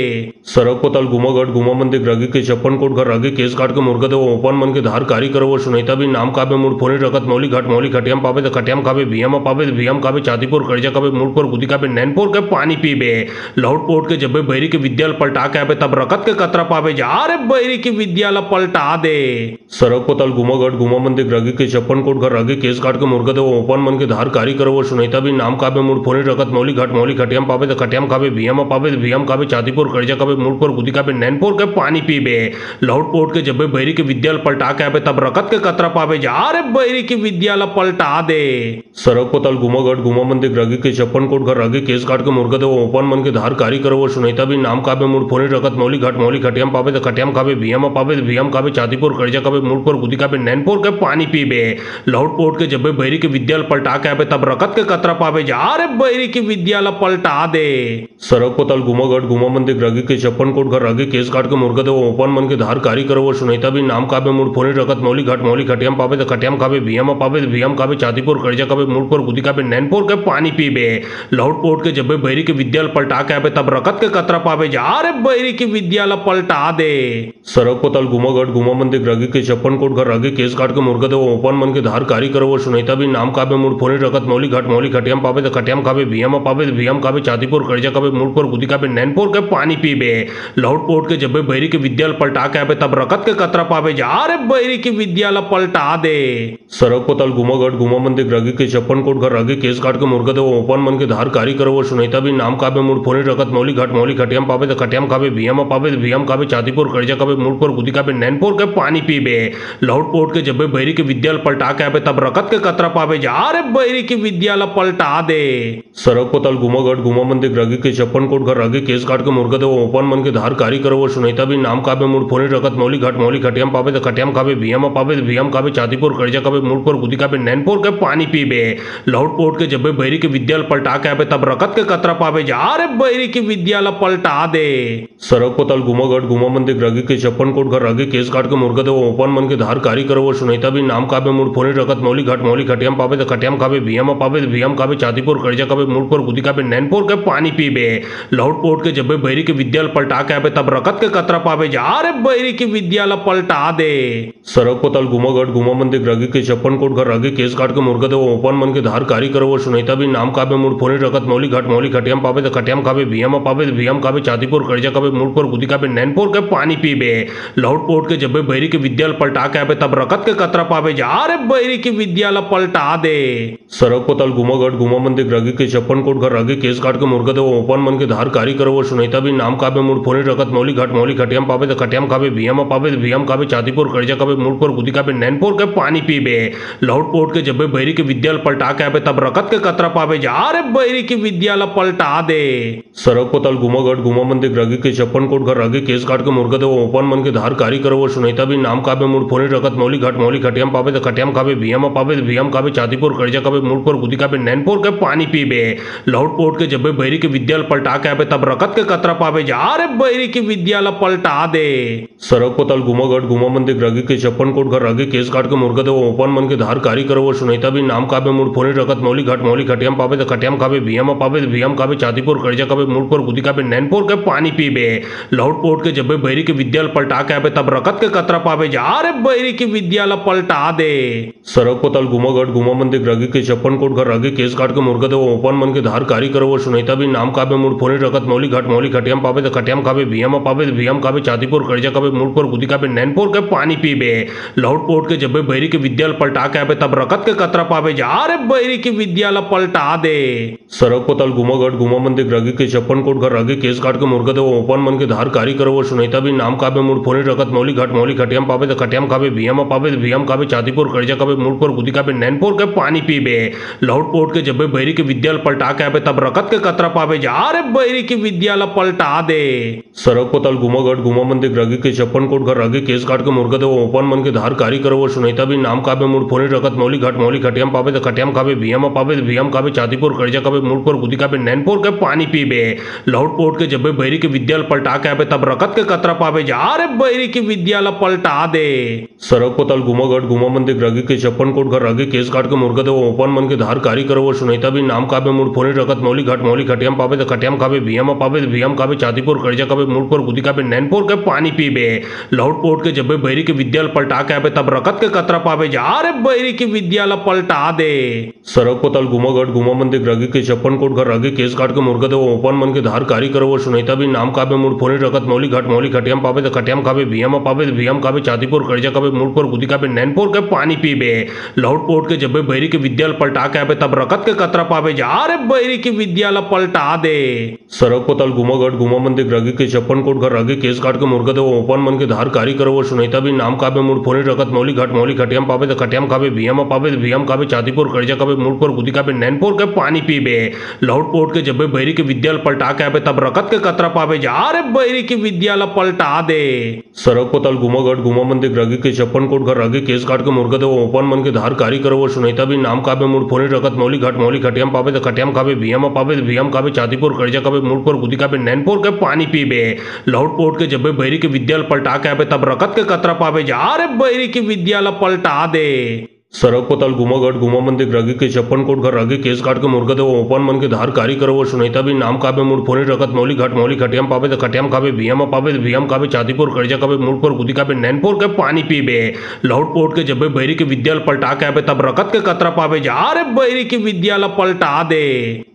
सड़क पतल घुमागढ़ घुमा मंदिर रगी के छप्पन कोट घर रगी केस काट के मुर्गा दे ओपन मन के धार कारी करो वो सुनीता भी नाम काबे मुड़ फोनी रकत मौली खटियाम पावे तो खटियाम खावे भियम पावे तो भियम खावे छातीपुर कर्जा कावे मुड़ पर गुदी कावे नैनपुर के पानी पीबे। लौट पोट के जब बैरी के विद्यालय पलटा के आवे तब रकत के कतरा पावे जा रे बैरी के विद्यालय पलटा दे। सड़क पतल घुमागढ़ घुमा मंदिर रगी के छप्पन कोट घर रगी केस काट के मुर्गा दे ओपन मन के धार कारी करो वो सुनीता भी नाम काबे मुड़ फोनी रकत मौली खटियाम पावे तो खटियाम खावे भियम पावे तो भियम खावे छातीपुर कर्जा कावे मुड़ पर गुदी कावे नैनपुर के पानी पीबे। लौट पोट के जब बैरी के विद्यालय पलटा के आवे तब रकत के कतरा पावे जा रे बैरी के विद्यालय पलटा दे। सड़क पतल घुमागढ़ घुमा मंदिर रगी के छप्पन कोट घर रगी केस काट के मुर्गा दे ओपन मन के धार कारी करो वो सुनीता भी नाम काबे मुड़ फोनी रकत मौली खटियाम पावे तो खटियाम खावे भियम पावे तो भियम खावे छातीपुर कर्जा कावे मुड़ पर गुदी कावे नैनपुर के पानी पीबे। लौट पोट के जब बैरी के विद्यालय पलटा के आवे तब रकत के कतरा पावे जा रे बैरी के विद्यालय पलटा दे। सड़क पतल घुमागढ़ घुमा मंदिर रगी के छप्पन कोट घर रगी केस काट के मुर्गा दे ओपन मन के धार कारी करो वो सुनीता भी नाम काबे मुड़ फोनी रकत मौली खटियाम पावे तो खटियाम खावे भियम पावे तो भियम खावे छातीपुर कर्जा कावे मुड़ पर गुदी कावे नैनपुर के पानी पीबे। लौट पोट के जब बैरी के विद्यालय पलटा के आवे तब रकत के कतरा पावे जा रे बैरी के विद्यालय पलटा दे। सड़क पतल घुमागढ़ घुमा मंदिर रगी के छप्पन कोट घर रगी केस काट के मुर्गा दे ओपन मन के धार कारी करो वो सुनीता भी नाम काबे मुड़ फोनी रकत मौली खटियाम पावे तो खटियाम खावे भियम पावे तो भियम खावे छातीपुर कर्जा कावे मुड़ पर गुदी कावे नैनपुर के पानी पीबे। लौट पोट के जब बैरी के विद्यालय पलटा के आवे तब रकत के कतरा पावे जा रे बैरी के विद्यालय पलटा दे। सड़क पतल घुमागढ़ घुमा मंदिर रगी के छप्पन कोट घर रगी केस काट के मुर्गा दे ओपन मन के धार कारी करो वो सुनीता भी नाम काबे मुड़ फोनी रकत मौली खटियाम पावे तो खटियाम खावे भियम पावे तो भियम खावे छातीपुर कर्जा कावे मुड़ पर गुदी कावे नैनपुर के पानी पीबे। लौट पोट के जब बैरी के विद्यालय पलटा के आवे तब रकत के कतरा पावे जा रे बैरी के विद्यालय पलटा दे। सड़क पतल घुमागढ़ घुमा मंदिर रगी के छप्पन कोट घर रगी केस काट के मुर्गा दे ओपन मन के धार कारी करो वो सुनीता भी नाम काबे मुड़ फोनी रकत मौली खटियाम पावे तो खटियाम खावे भियम पावे तो भियम खावे छातीपुर कर्जा कावे मुड़ पर गुदी कावे नैनपुर के पानी पीबे। लौट पोट के जब बैरी के विद्यालय पलटा के आवे तब रकत के कतरा पावे जा रे बैरी के विद्यालय पलटा दे। सड़क पतल घुमागढ़ घुमा मंदिर रगी के छप्पन कोट घर रगी केस काट के मुर्गा दे ओपन मन के धार कारी करो वो सुनीता भी नाम काबे मुड़ फोनी रकत मौली खटियाम पावे तो खटियाम खावे भियम पावे तो भियम खावे छातीपुर कर्जा कावे मुड़ पर गुदी कावे नैनपुर के पानी पीबे। लौट पोट के जब बैरी के विद्यालय पलटा के आवे तब रकत के कतरा पावे जा रे बैरी के विद्यालय पलटा दे। सड़क पतल घुमागढ़ घुमा मंदिर रगी के छप्पन कोट घर रगी केस काट के मुर्गा दे ओपन मन के धार कारी करो वो सुनीता भी नाम काबे मुड़ फोनी रकत मौली खटियाम पावे तो खटियाम खावे भियम पावे तो भियम खावे छातीपुर कर्जा कावे मुड़ पर गुदी कावे नैनपुर के पानी पीबे। लौट पोट के जब बैरी के विद्यालय पलटा के आवे तब रकत के कतरा पावे जा रे बैरी के विद्यालय पलटा दे। सड़क पतल घुमागढ़ घुमा मंदिर रगी के छप्पन कोट घर रगी केस काट के मुर्गा दे ओपन मन के धार कारी करो वो सुनीता भी नाम काबे मुड़ फोनी रकत मौली खटियाम पावे तो खटियाम खावे भियम पावे तो भियम खावे छातीपुर कर्जा कावे कभी मूड पर गुदी का नैनपुर के पानी पीबे लौट पोट के जब बैरी के विद्यालय पलटा के आबे तब रकत के कतरा पावे जा रे बैरी की विद्यालय पलटा दे। सड़क पतल घुमागढ़ घुमा मंदिर रगी के छप्पन कोट घर रगी केस काट के मुर्गा दे ओपन मन के धार कारी करो वो सुनीता भी नाम काबे मूड फोनी रकत मौली खटियाम पावे तो खटियाम खावे भियम पावे तो भियम खावे चातीपुर कर्जा काबे मूड पर गुदी काबे नैनपुर के पानी पीबे लौट पोट के जब बैरी के विद्यालय पलटा के आबे तब रकत के कतरा पावे जा रे बैरी की विद्यालय पलटा दे। सड़क पतल घुमागढ़ घुमा मंदिर रगी के छप्पन कोट घर रगी केस काट के मुर्गा दे ओपन मन के धार कारी करो वो सुनीता भी नाम काबे मूड फोनी रकत मौली खटियाम पावे तो खटियाम खावे भियम पावे तो भियम खावे चातीपुर कर्जा काबे मूड पर गुदी काबे नैनपुर के पानी पीबे लौट पोट के जब बैरी के विद्यालय पलटा के आबे तब रकत के कतरा पावे जा रे बैरी की विद्यालय पलटा दे। सड़क पतल घुमागढ़ घुमा मंदिर रगी के छप्पन कोट घर रगी केस काट के मुर्गा दे ओपन मन के धार कारी करो वो सुनीता भी नाम काबे मूड फोनी रकत मौली खटियाम पावे तो खटियाम खावे भियम पावे तो भियम खावे चातीपुर कर्जा काबे मूड पर गुदी काबे नैनपुर के पानी पीबे लौट पोट के जब बैरी के विद्यालय पलटा के आबे तब रकत के कतरा पावे जा रे बैरी की विद्यालय पलटा दे। सड़क पतल घुमागढ़ घुमा मंदिर रगी के छप्पन कोट घर रगी केस काट के मुर्गा दे ओपन मन के धार कारी करो वो सुनीता भी नाम काबे मूड फोनी रकत मौली खटियाम पावे तो खटियाम खावे भियम पावे तो भियम खावे चातीपुर कर्जा काबे मूड पर गुदी काबे नैनपुर के पानी पीबे लौट पोट के जब बैरी के विद्यालय पलटा के आबे तब रकत के कतरा पावे जा रे बैरी की विद्यालय पलटा दे। सड़क पतल घुमागढ़ घुमा मंदिर रगी के छप्पन कोट घर रगी केस काट के मुर्गा दे ओपन मन के धार कारी करो वो सुनीता भी नाम काबे मूड फोनी रकत मौली खटियाम पावे तो खटियाम खावे भियम पावे तो भियम खावे चातीपुर कर्जा काबे मूड पर गुदी काबे नैनपुर के पानी पीबे लौट पोट के जब बैरी के विद्यालय पलटा के आबे तब रकत के कतरा पावे जा रे बैरी की विद्यालय पलटा दे। सड़क पतल घुमागढ़ घुमा मंदिर रगी के छप्पन कोट घर रगी केस काट के मुर्गा दे ओपन मन के धार कारी करो वो सुनीता भी नाम काबे मूड फोनी रकत मौली खटियाम पावे तो खटियाम खावे भियम पावे तो भियम खावे चातीपुर कर्जा काबे मूड पर गुदी काबे नैनपुर के पानी पीबे लौट पोट के जब बैरी के विद्यालय पलटा के आबे तब रकत के कतरा पावे जा रे बैरी की विद्यालय पलटा दे। सड़क पतल घुमागढ़ घुमा मंदिर रगी के छप्पन कोट घर रगी केस काट के मुर्गा दे ओपन मन के धार कारी करो वो सुनीता भी नाम काबे मूड फोनी रकत मौली खटियाम पावे तो खटियाम खावे भियम पावे तो भियम खावे चातीपुर कर्जा काबे मूड पर गुदी काबे नैनपुर के पानी पीबे लौट पोट के जब बैरी के विद्यालय पलटा के आबे तब रकत के कतरा पावे जा रे बैरी की विद्यालय पलटा दे। सड़क पतल घुमागढ़ घुमा मंदिर रगी के छप्पन कोट घर रगी केस काट के मुर्गा दे ओपन मन के धार कारी करो वो सुनीता भी नाम काबे मूड फोनी रकत मौली खटियाम पावे तो खटियाम खावे भियम पावे तो भियम खावे चातीपुर कर्जा काबे मूड पर गुदी काबे नैनपुर के पानी पीबे लौट पोट के जब बैरी के विद्यालय पलटा के आबे तब रकत के कतरा पावे जा रे बैरी की विद्यालय पलटा दे। सड़क पतल घुमागढ़ घुमा मंदिर रगी के छप्पन कोट घर रगी केस काट के मुर्गा दे ओपन मन के धार कारी करो वो सुनीता भी नाम काबे मूड फोनी रकत मौली खटियाम पावे तो खटियाम खावे भियम पावे तो भियम खावे चातीपुर कर्जा काबे मूड पर गुदी काबे नैनपुर के पानी पीबे लौट पोट के जब बैरी के विद्यालय पलटा के आबे तब रकत के कतरा पावे जा रे बैरी की विद्यालय पलटा दे। सड़क पतल घुमागढ़ घुमा मंदिर रगी के छप्पन कोट घर रगी केस काट के मुर्गा दे ओपन मन के धार कारी करो वो सुनीता भी नाम काबे मूड फोनी रकत मौली खटियाम पावे तो खटियाम खावे भियम पावे तो भियम खावे चातीपुर कर्जा काबे मूड पर गुदी काबे नैनपुर के पानी पीबे लौट पोट के जब बैरी के विद्यालय पलटा के आबे तब रकत के कतरा पावे जा रे बैरी की विद्यालय पलटा दे।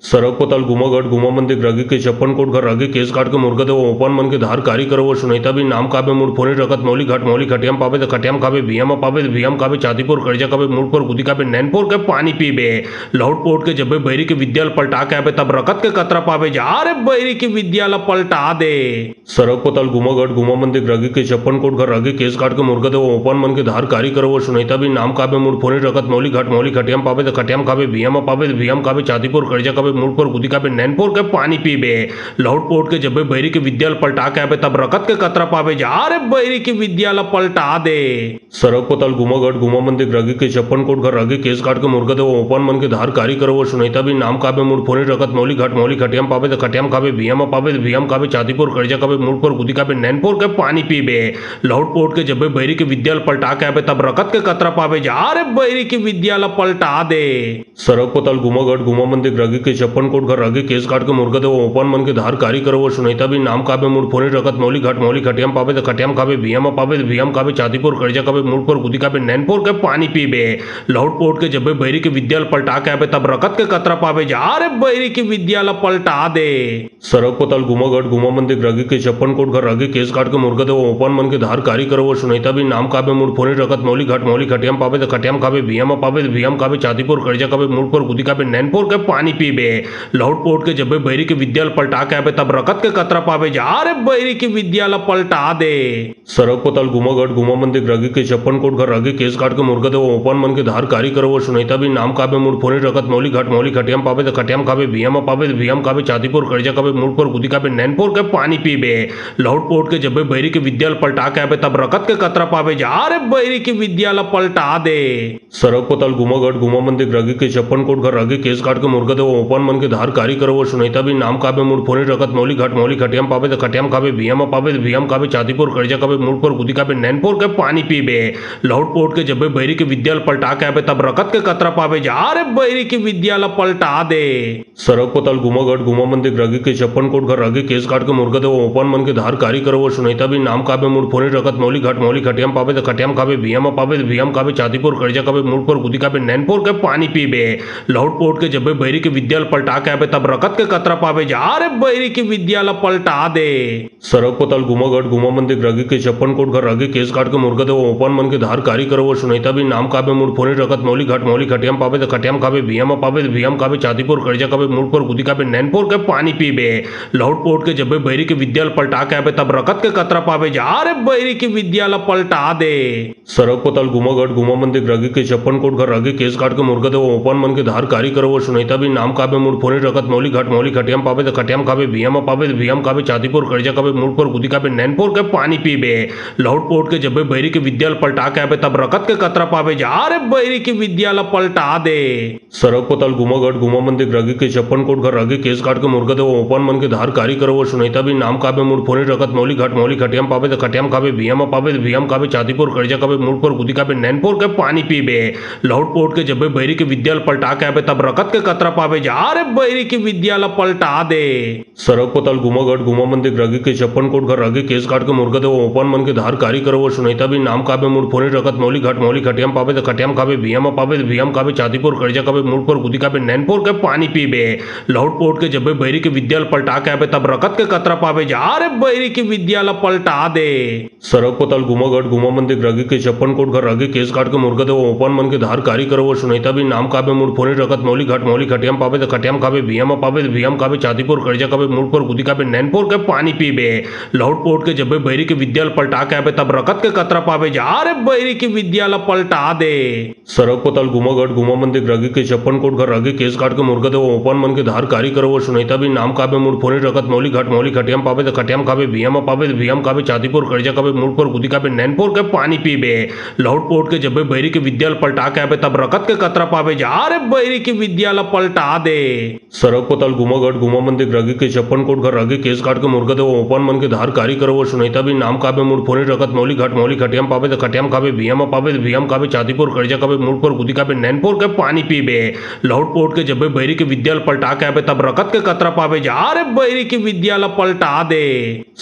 सड़क पतल घुमागढ़ घुमा मंदिर रगी के छप्पन कोट घर रगी केस काट के मुर्गा दे ओपन मन के धार कारी करो वो सुनीता भी नाम काबे मूड फोनी रकत मौली खटियाम पावे तो खटियाम खावे भियम पावे तो भियम खावे चातीपुर कर्जा काबे मूड पर गुदी काबे नैनपुर के पानी पीबे लौट पोट के जब बैरी के विद्यालय पलटा के आबे तब रकत के कतरा पावे जा रे बैरी की विद्यालय पलटा दे। सड़क पतल घुमागढ़ घुमा मंदिर रगी के छप्पन कोट घर रगी केस काट के मुर्गा दे ओपन मन के धार कारी करो वो सुनीता भी नाम काबे मूड फोनी रकत मौली खटियाम पावे तो खटियाम खावे भियम पावे तो भियम खावे चातीपुर कर्जा काबे मूड पर गुदी काबे नैनपुर के पानी पीबे लौट पोट के जब बैरी के विद्यालय पलटा के आबे तब रकत के कतरा पावे जा रे बैरी की विद्यालय पलटा दे। सड़क पतल घुमागढ़ घुमा मंदिर रगी के छप्पन कोट घर रगी केस काट के मुर्गा दे ओपन मन के धार कारी करो वो सुनीता भी नाम काबे मूड फोनी रकत मौली खटियाम पावे तो खटियाम खावे भियम पावे तो भियम खावे चातीपुर कर्जा काबे मूड पर गुदी काबे नैनपुर के पानी पीबे लौट पोट के जब बैरी के विद्यालय पलटा के आबे तब रकत के कतरा पावे जा रे बैरी की विद्यालय पलटा दे। सड़क पतल घुमागढ़ घुमा मंदिर रगी के छप्पन कोट घर रगी केस काट के मुर्गा दे ओपन मन के धार कारी करो वो सुनीता भी नाम काबे मूड फोनी रकत मौली खटियाम पावे तो खटियाम खावे भियम पावे तो भियम खावे चातीपुर कर्जा काबे मूड पर गुदी काबे नैनपुर के पानी पीबे लौट पोट के जब बैरी के विद्यालय पलटा के आवे तब रकत के कतरा पावे जा अरे बैरी की विद्यालय पलटा दे। सड़क पताल गुमागढ़ गुमा मंदिर रगी के 56 कोट घर रगी केस काट के मुर्गा दे ओपन मन के धार कारी करो वो सुनैता भी नाम काबे मूड फोनी रकत मौली खटियाम पावे तो खटियाम खावे भियम पावे तो भियम खावे चातीपुर कर्जा कावे मूड पर गुदी कावे नैनपुर के पानी पीबे। लौट पोट के जब बैरी के विद्यालय पलटा के आवे तब रकत के कतरा पावे जा अरे बैरी की विद्यालय पलटा दे। सड़क पताल गुमागढ़ गुमा मंदिर रगी के 56 कोट घर रगी केस काट के मुर्गा दे ओपन मन के धार कारी करो वो सुनैता भी नाम काबे मूड फोनी रकत मौली खटियाम पावे तो खटियाम खावे भियम पावे तो भियम खावे चातीपुर कर्जा कावे मूड पर गुदी कावे नैनपुर के पानी पीबे। लौट पोट के जब बैरी के विद्यालय पलटा के आवे तब रकत के कतरा पावे जा अरे बैरी की विद्यालय पलटा दे। सड़क पताल गुमागढ़ गुमा मंदिर रगी के 56 कोट घर रगी केस काट के मुर्गा दे ओपन मन के धार कारी करो वो सुनैता भी नाम काबे मूड फोनी रकत मौली खटियाम पावे तो खटियाम खावे भियम पावे तो भियम खावे चातीपुर कर्जा कावे मूड पर गुदी कावे नैनपुर के पानी पीबे। लौट पोट के जब बैरी के विद्यालय पलटा के आवे तब रकत के कतरा पावे जा अरे बैरी की विद्यालय पलटा दे। सड़क पताल गुमागढ़ गुमा मंदिर रगी के 56 कोट घर रगी केस काट के मुर्गा दे ओपन मन के धार कारी करो वो सुनैता भी नाम काबे मूड फोनी रकत मौली खटियाम पावे तो खटियाम खावे भियम पावे तो भियम खावे चातीपुर कर्जा कावे मूड पर गुदी कावे नैनपुर के पानी पीबे। लौट पोट के जब बैरी के विद्यालय पलटा के आवे तब रकत के कतरा पावे जा अरे बैरी की विद्यालय पलटा दे। सड़क पताल गुमागढ़ गुमा मंदिर रगी के 56 कोट घर रगी केस काट के मुर्गा दे ओपन मन के धार कारी करो वो सुनैता भी नाम काबे मूड फोनी रकत मौली खटियाम पावे तो खटियाम खावे भियम पावे तो भियम खावे चातीपुर कर्जा कावे मूड पर गुदी कावे नैनपुर के पानी पीबे। लौट पोट के जब बैरी के विद्यालय पलटा के आवे तब रकत के कतरा पावे जा अरे बैरी की विद्यालय पलटा दे। सड़क पताल गुमागढ़ गुमा मंदिर रगी के 56 कोट घर रगी केस काट के मुर्गा दे ओपन मन के धार कारी करो वो सुनैता भी नाम काबे मूड फोनी रकत मौली खटियाम पावे तो खटियाम खावे भियम पावे तो भियम खावे चातीपुर कर्जा कावे मूड पर गुदी कावे नैनपुर के पानी पीबे। लौट पोट के जब बैरी के विद्यालय पलटा के आवे तब रकत के कतरा पावे जा अरे बैरी की विद्यालय पलटा दे। सड़क पताल गुमागढ़ गुमा मंदिर रगी के 56 कोट घर रगी केस काट के मुर्गा दे ओपन मन के धार कारी करो वो सुनैता भी नाम काबे मूड फोनी रकत मौली खटियाम पावे तो खटियाम खावे भियम पावे तो भियम खावे चातीपुर कर्जा कावे मूड पर गुदी कावे नैनपुर के पानी पीबे। लौट पोट के जब बैरी के विद्यालय पलटा के आवे तब रकत के कतरा पावे जा अरे बैरी की विद्यालय पलटा दे। सड़क पताल गुमागढ़ गुमा मंदिर रगी के 56 कोट घर रगी केस काट के मुर्गा दे ओपन मन के धार कारी करो वो सुनैता भी नाम काबे मूड फोनी रकत मौली खटियाम पावे तो खटियाम खावे भियम पावे तो भियम खावे चातीपुर कर्जा कावे मूड पर गुदी कावे नैनपुर के पानी पीबे। लौट पोट के जब बैरी के विद्यालय पलटा के आवे तब रकत के कतरा पावे जा अरे बैरी की विद्यालय पलटा दे। सड़क पताल गुमागढ़ गुमा मंदिर रगी के 56 कोट घर रगी केस काट के मुर्गा दे ओपन मन के धार कारी करो वो सुनैता भी नाम काबे मूड फोनी रकत मौली खटियाम पावे तो खटियाम खावे भियम पावे तो भियम खावे चातीपुर कर्जा कावे मूड पर गुदी कावे नैनपुर के पानी पीबे। लौट पोट के जब बैरी के विद्यालय पलटा के आवे तब रकत के कतरा पावे जा अरे बैरी की विद्यालय पलटा दे। सड़क पताल गुमागढ़ गुमा मंदिर रगी के 56 कोट घर रगी केस काट के मुर्गा दे ओपन मन के धार कारी करो वो सुनैता भी नाम काबे मूड फोनी रकत मौली खटियाम पावे तो खटियाम खावे भियम पावे तो भियम खावे चातीपुर कर्जा कावे मूड पर गुदी कावे नैनपुर के पानी पीबे। लौट पोट के जब बैरी के विद्यालय पलटा के आवे तब रकत के कतरा पावे जा अरे बैरी की विद्यालय पलटा दे। सड़क पताल गुमागढ़ गुमा मंदिर रगी के 56 कोट घर रगी केस काट के मुर्गा दे ओपन मन के धार कारी करो वो सुनैता भी नाम काबे मूड फोनी रकत मौली खटियाम पावे तो खटियाम खावे भियम पावे तो भियम खावे चातीपुर कर्जा कावे मूड पर गुदी कावे नैनपुर के पानी पीबे। लौट पोट के जब बैरी के विद्यालय पलटा के आवे तब रकत के कतरा पावे जा अरे बैरी की विद्यालय पलटा दे।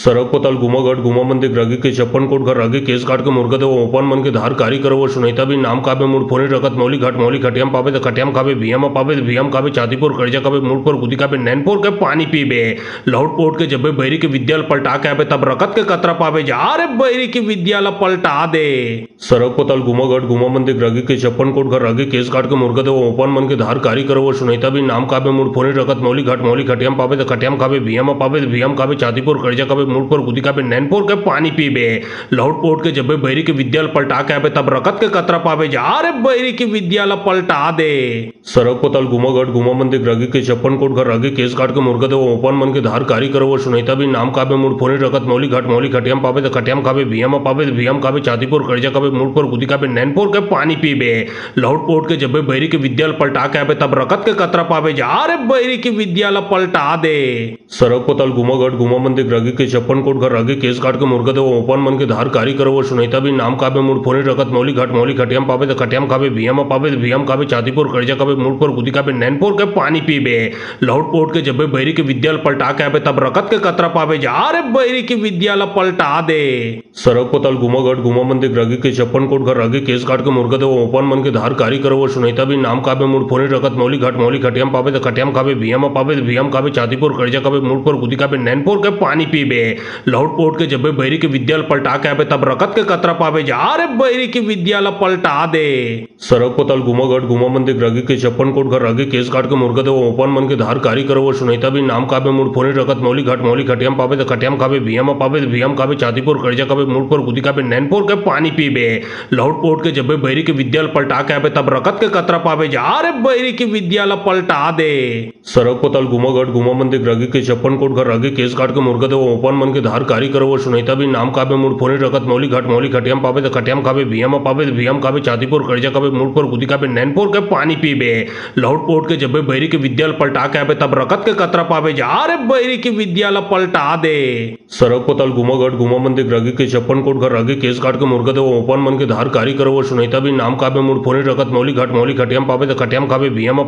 सड़क पताल गुमागढ़ गुमा मंदिर रगी के 56 कोट घर रगी केस काट के मुर्गा दे ओपन मन के धार कारी करो वो सुनैता भी नाम काबे मूड फोनी रकत मौली खटियाम पावे तो खटियाम खावे भियम पावे तो भियम खावे चातीपुर कर्जा कावे मूड पर गुदी कावे नैनपुर के पानी पीबे। लौट पोट के जब बैरी के विद्यालय पलटा के आवे तब रकत के कतरा पावे जा अरे बैरी की विद्यालय पलटा दे। सड़क पताल गुमागढ़ गुमा मंदिर रगी के 56 कोट घर रगी केस काट के मुर्गा दे ओपन मन के धार कारी करो वो सुनैता भी नाम काबे मूड फोनी रकत मौली खटियाम पावे तो खटियाम खावे भियम पावे तो भियम खावे चातीपुर कर्जा कावे मूड पर गुदी कावे नैनपुर के पानी पीबे। लौट पोट के जब बैरी के विद्यालय पलटा के आवे तब रकत के कतरा पावे जा अरे बैरी की विद्यालय पलटा दे। सड़क पताल गुमागढ़ गुमा मंदिर रगी के 56 कोट घर रगी केस काट के मुर्गा दे ओपन मन के धार कारी करो वो सुनैता भी नाम काबे मूड फोनी रकत मौली खटियाम पावे तो खटियाम खावे भियम पावे तो भियम खावे चातीपुर कर्जा कावे मूड पर गुदी कावे नैनपुर के पानी पीबे। लौट पोट के जब बैरी के विद्यालय पलटा के आवे तब रकत के कतरा पावे जा अरे बैरी की विद्यालय पलटा दे। सड़क पताल गुमागढ़ गुमा मंदिर रगी के 56 कोट घर रगी केस काट के मुर्गा दे ओपन मन के धार कारी करो वो सुनैता भी नाम काबे मूड फोनी रकत मौली खटियाम पावे तो खटियाम खावे भियम पावे तो भियम खावे चातीपुर कर्जा कावे मूड पर गुदी कावे नैनपुर के पानी पीबे। लौट पोट के जब बैरी के विद्यालय पलटा के आवे तब रकत के कतरा पावे जा अरे बैरी की विद्यालय पलटा दे। सरक पताल गुमागढ़ गुमा मंदिर रगी के 56 कोट घर रगी केस काट के मुर्गा दे ओपन मन के धार कारी करो वो सुनीता भी नाम काबे मूड फोनी रखत मौली खटियाम पावे तो खटियाम खावे भियम पावे भियम खावे चातीपुर कर्जा कावे मूड पर गुदी कावे नैनपुर के पानी पीबे लौट पोट के जब बैरी के विद्यालय पलटा के आवे तब रकत के कतरा पावे जा रे बैरी की विद्यालय पलटा दे। सरक पताल गुमागढ़ गुमा मंदिर रगी के 56 कोट घर रगी केस काट के मुर्गा दे ओपन मन के धार कारी करो वो सुनीता भी नाम काबे मूड फोनी रखत मौली खटियाम पावे तो खटियाम खावे भियम खावे चातीपुर कर्जा कावे मूड पर गुदी कावे नैनपुर के पानी पीबे लौट पोट के जब बैरी के विद्यालय पलटा के आवे तब रकत के कतरा पावे जा रे बैरी की विद्यालय पलटा दे। सरक पताल गुमागढ़ गुमा मंदिर रगी के 56 कोट घर रगी केस काट के मुर्गा दे ओपन मन के धार कारी करो वो सुनीता भी नाम काबे मूड फोनी रखत मौली खटियाम पावे तो खटियाम खावे भियम खावे चातीपुर कर्जा कावे मूड पर गुदी कावे नैनपुर के पानी पीबे लौट पोट के जब बैरी के विद्यालय पलटा के आवे तब रकत के कतरा पावे जा रे बैरी की विद्यालय पलटा दे। सरक पताल गुमागढ़ गुमा मंदिर रगी के 56 कोट घर रगी केस काट के मुर्गा दे ओपन मन के धार कारी करो वो सुनीता भी नाम काबे मूड फोनी रखत मौली खटियाम पावे तो खटियाम खावे भियम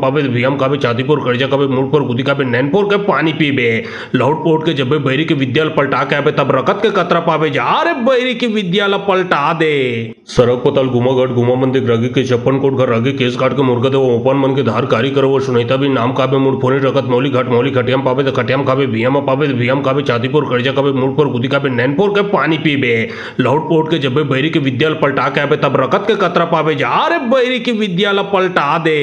खावे चातीपुर कर्जा कावे मूड पर गुदी कावे नैनपुर के पानी पीबे लौट पोट के जब बैरी के विद्यालय पलटा के आवे तब रकत के कतरा पावे जा रे बैरी की विद्यालय पलटा दे। सरक पताल गुमागढ़ गुमा मंदिर रगी के 56 कोट घर रगी केस काट के मुर्गा दे ओपन मन के धार कारी करो वो सुनीता भी नाम काबे मूड फोनी रखत मौली खटियाम पावे तो खटियाम खावे भियम खावे चातीपुर कर्जा कावे मूड पर गुदी कावे नैनपुर के पानी पीबे लौट पोट के जब बैरी के विद्यालय पलटा के आवे तब रकत के कतरा पावे जा रे बैरी की विद्यालय पलटा दे।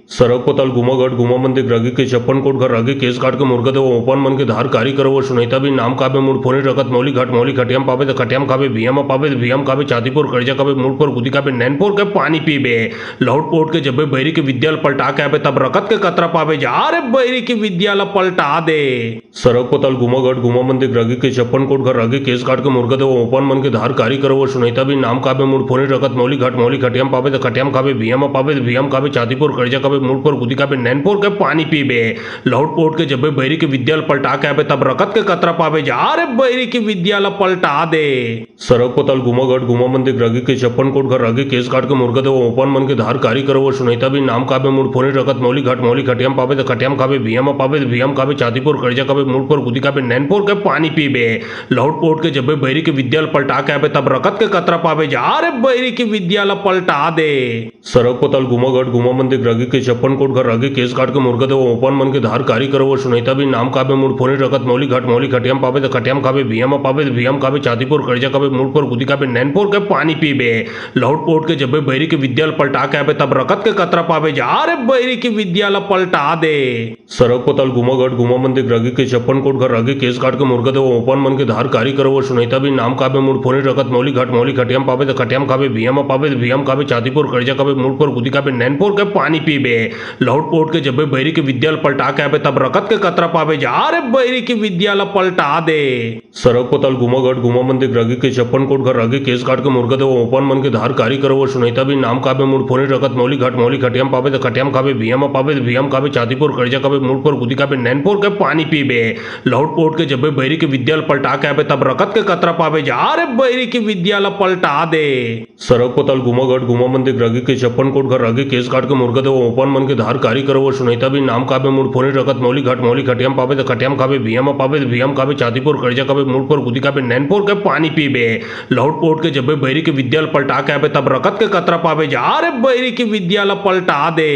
सरक पताल गुमागढ़ गुमा मंदिर रगी के 56 कोट घर रगी केस काट के मुर्गा दे ओपन मन के धार कारी करो वो सुनीता भी नाम काबे मूड फोनी रखत मौली खटियाम पावे तो खटियाम खावे भियम खावे चातीपुर कर्जा कावे मूड पर गुदी कावे नैनपुर के पानी पीबे लौट पोट के जब बैरी के विद्यालय पलटा के आवे तब रकत के कतरा पावे जा रे बैरी की विद्यालय पलटा दे। सरक पताल गुमागढ़ गुमा मंदिर रगी के 56 कोट घर रगी केस काट के मुर्गा दे ओपन मन के धार कारी करो वो सुनीता भी नाम काबे मूड फोनी रखत मौली खटियाम पावे तो खटियाम खावे भियम खावे चातीपुर कर्जा कावे मूड पर गुदी कावे नैनपुर के पानी पीबे लौट पोट के जब बैरी के विद्यालय पलटा के आवे तब रकत के कतरा पावे जा रे बैरी की विद्यालय पलटा दे। सरक पताल गुमागढ़ गुमा मंदिर रगी के 56 कोट घर रगी केस काट के मुर्गा दे ओपन मन के धार कारी करो वो सुनीता भी नाम काबे मूड फोनी रखत मौली खटियाम पावे तो खटियाम खावे भियम खावे चातीपुर कर्जा कावे मूड पर गुदी कावे नैनपुर के पानी पीबे लौट पोट के जब बैरी के विद्यालय पलटा के आवे तब रकत के कतरा पावे जा रे बैरी की विद्यालय पलटा दे। सरक पताल गुमागढ़ गुमा मंदिर रगी के 56 कोट घर रगी केस काट के मुर्गा दे ओपन मन के धार कारी करो वो सुनीता भी नाम काबे मूड फोनी रखत मौली खटियाम पावे तो खटियाम खावे भियम खावे चातीपुर कर्जा कावे मूड पर गुदी कावे नैनपुर के पानी पीबे लौट पोट के जब बैरी के विद्यालय पलटा के आवे तब रकत के कतरा पावे जा रे बैरी की विद्यालय पलटा दे। सरक पताल गुमागढ़ गुमा मंदिर रगी के 56 कोट घर रगी केस काट के मुर्गा दे ओपन मन के धार कारी करो वो सुनीता भी नाम काबे मूड फोनी रखत मौली खटियाम पावे तो खटियाम खावे भियम खावे चातीपुर कर्जा कावे मूड पर गुदी कावे नैनपुर के पानी पीबे लौट पोट के जब बैरी के विद्यालय पलटा के आवे तब रकत के कतरा पावे जा रे बैरी की विद्यालय पलटा दे। सरक पताल गुमागढ़ गुमा मंदिर रगी के 56 कोट घर रगी केस काट के मुर्गा दे ओपन मन के धार कारी करो वो सुनीता भी नाम काबे मूड फोनी रखत मौली खटियाम पावे तो खटियाम खावे भियम खावे चातीपुर कर्जा कावे मूड पर गुदी कावे नैनपुर के पानी पीबे लौट पोट के जब बैरी के विद्यालय पलटा के आवे तब रकत के कतरा पावे जा रे बैरी की विद्यालय पलटा दे। सरक पताल गुमागढ़ गुमा मंदिर रगी के 56 कोट घर रगी केस काट के मुर्गा दे ओपन मन के धार कारी करो वो सुनीता भी नाम काबे मूड फोनी रखत मौली खटियाम पावे तो खटियाम खावे भियम खावे चातीपुर कर्जा कावे मूड पर गुदी कावे नैनपुर के पानी पीबे लौट पोट के जब बैरी के विद्यालय पलटा के आवे तब रकत के कतरा पावे जा रे बैरी की विद्यालय पलटा दे।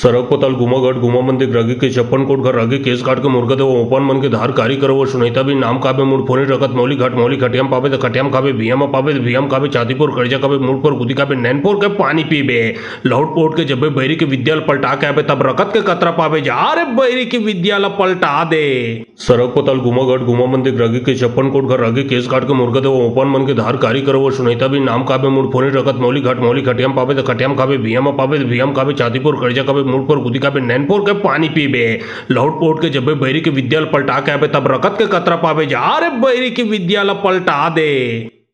सरक पताल गुमागढ़ गुमा मंदिर रगी के 56 कोट घर रगी केस काट के मुर्गा दे ओपन मन के धार कारी करो वो सुनीता भी नाम काबे मूड फोनी रखत मौली खटियाम पावे तो खटियाम खावे भियम खावे चातीपुर कर्जा कावे मूड पर गुदी कावे नैनपुर के पानी पीबे लौट पोट के जब बैरी के विद्यालय पलटा के आवे तब रकत के कतरा पावे जा रे बैरी की विद्यालय पलटा दे। सरक पताल गुमागढ़ गुमा मंदिर रगी के 56 कोट घर रगी केस काट के मुर्गा दे ओपन मन के धार कारी करो वो सुनीता भी नाम काबे मूड फोनी रखत मौली खटियाम पावे तो खटियाम खावे भियम खावे चातीपुर कर्जा कावे मूड पर गुदी कावे नैनपुर के पानी पीबे लौट पोट के जब बैरी के विद्यालय पलटा के आवे तब रकत के कतरा पावे जा रे बैरी की विद्यालय पलटा दे।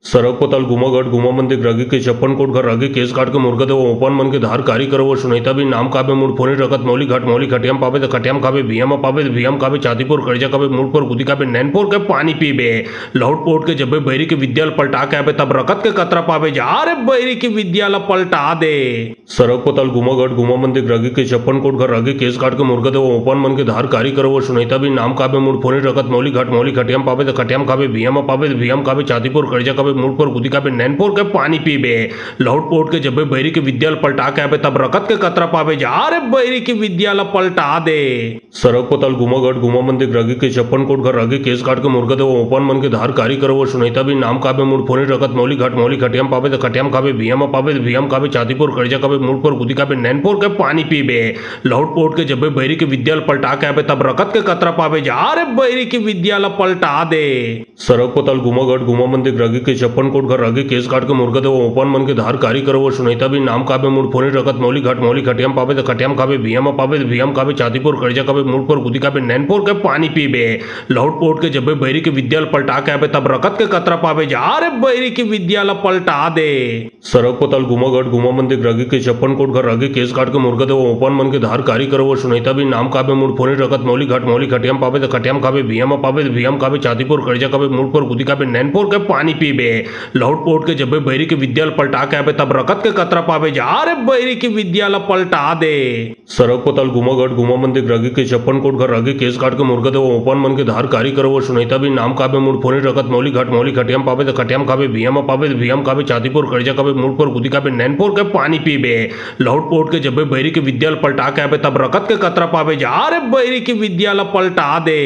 सरक पताल गुमागढ़ गुमा मंदिर रगी के 56 कोट घर रगी केस काट के मुर्गा दे ओपन मन के धार कारी करो वो सुनीता भी नाम काबे मूड फोनी रखत मौली खटियाम पावे तो खटियाम खावे भियम खावे चातीपुर कर्जा कावे मूड पर गुदी कावे नैनपुर के पानी पीबे लौट पोट के जब बैरी के विद्यालय पलटा के आवे तब रकत के कतरा पावे जा रे बैरी की विद्यालय पलटा दे। सरक पताल गुमागढ़ गुमा मंदिर रगी के 56 कोट घर रगी केस काट के मुर्गा दे ओपन मन के धार कारी करो वो सुनीता भी नाम काबे मूड फोनी रखत मौली खटियाम पावे तो खटियाम खावे भियम खावे चातीपुर कर्जा कावे कभी मूड पर गुदी का नैनपुर के पानी पीबे लौट पोट के जब बैरी के विद्यालय पलटा के आवे तब रकत के कतरा पावे जा रे बैरी की विद्यालय पलटा दे। सड़क पतल घुमागढ़ घुमा मंदिर रगी के छप्पन कोट घर रगी केस काट के मुर्गा दे ओपन मन के धार कारी करो वो सुनैता भी नाम काबे मूड फोनी रकत मौली खटियाम पावे तो खटियाम खावे भियम पावे तो भियम खावे चातीपुर कर्जा काबे मूड पर गुदी काबे नैनपुर के पानी पीबे लौट पोट के जब बैरी के विद्यालय पलटा के आवे तब रकत के कतरा पावे जा रे बैरी की विद्यालय पलटा दे। सड़क पतल घुमागढ़ घुमा मंदिर रगी के छप्पन कोट घर रगी केस काट के मुर्गा दे ओपन मन के धार कारी करो वो सुनैता भी नाम काबे मूड फोनी रकत मौली खटियाम पावे तो खटियाम खावे भियम पावे तो भियम खावे चातीपुर कर्जा काबे मूड पर गुदी काबे नैनपुर के पानी पीबे लौट पोट के जब बैरी के विद्यालय पलटा के आवे तब रकत के कतरा पावे जा रे बैरी की विद्यालय पलटा दे। सड़क पतल घुमागढ़ घुमा मंदिर रगी के छप्पन कोट घर रगी केस काट के मुर्गा दे ओपन मन के धार कारी करो वो सुनैता भी नाम काबे मूड फोनी रकत मौली खटियाम पावे तो खटियाम खावे भियम पावे तो भियम खावे चातीपुर कर्जा काबे मूड पर गुदी काबे नैनपुर के पानी पीबे लौट पोट के जब बैरी के विद्यालय पलटा के आवे तब रकत के कतरा पावे जा रे बैरी की विद्यालय पलटा दे। सड़क पतल घुमागढ़ घुमा मंदिर रगी के छप्पन कोट घर रगी केस काट के मुर्गा दे ओपन मन के धार कारी करो वो सुनैता भी नाम काबे मूड फोनी रकत मौली खटियाम पावे तो खटियाम खावे भियम पावे तो भियम खावे चातीपुर कर्जा काबे मूड पर गुदी काबे नैनपुर के पानी पीबे लौट पोट के जब बैरी के विद्यालय पलटा के आवे तब रकत के कतरा पावे जा रे बैरी की विद्यालय पलटा दे।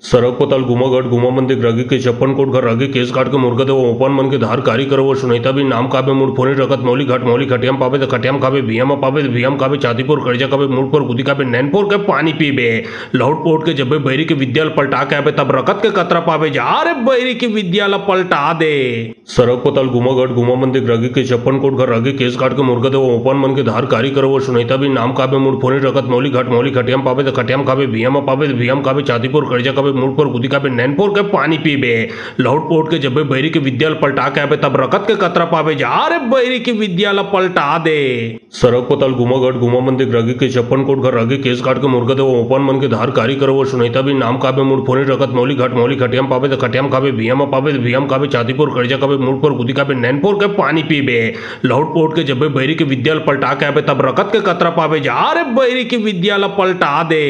सड़क पतल घुमागढ़ घुमा मंदिर रगी के छप्पन कोट घर रगी केस काट के मुर्गा दे ओपन मन के धार कारी करो वो सुनैता भी नाम काबे मूड फोनी रकत मौली खटियाम पावे तो खटियाम खावे भियम पावे तो भियम खावे चातीपुर कर्जा काबे मूड पर गुदी काबे नैनपुर के पानी पीबे लौट पोट के जब बैरी के विद्यालय पलटा के आवे तब रकत के कतरा पावे जा रे बैरी की विद्यालय पलटा दे। सड़क पतल घुमागढ़ घुमा मंदिर रगी के छप्पन कोट घर रगी केस काट के मुर्गा दे ओपन मन के धार कारी करो वो सुनैता भी नाम काबे मूड फोनी रकत मौली खटियाम पावे तो खटियाम खावे भियम पावे तो भियम खावे चातीपुर कर्जा काबे मूड पर गुदी काबे नैनपुर के पानी पीबे लौट पोट के जब बैरी के विद्यालय पलटा के आवे तब रकत के कतरा पावे जा रे बैरी की विद्यालय पलटा दे। सड़क पतल घुमागढ़ घुमा मंदिर रगी के छप्पन कोट घर रगी केस काट के मुर्गा दे ओपन मन के धार कारी करो वो सुनैता भी नाम काबे मूड फोनी रकत मौली खटियाम पावे तो खटियाम खावे भियम पावे तो भियम खावे चातीपुर कर्जा काबे मूड पर गुदी काबे नैनपुर के पानी पीबे लौट पोट के जब बैरी के विद्यालय पलटा के आवे तब रकत के कतरा पावे जा रे बैरी की विद्यालय पलटा दे।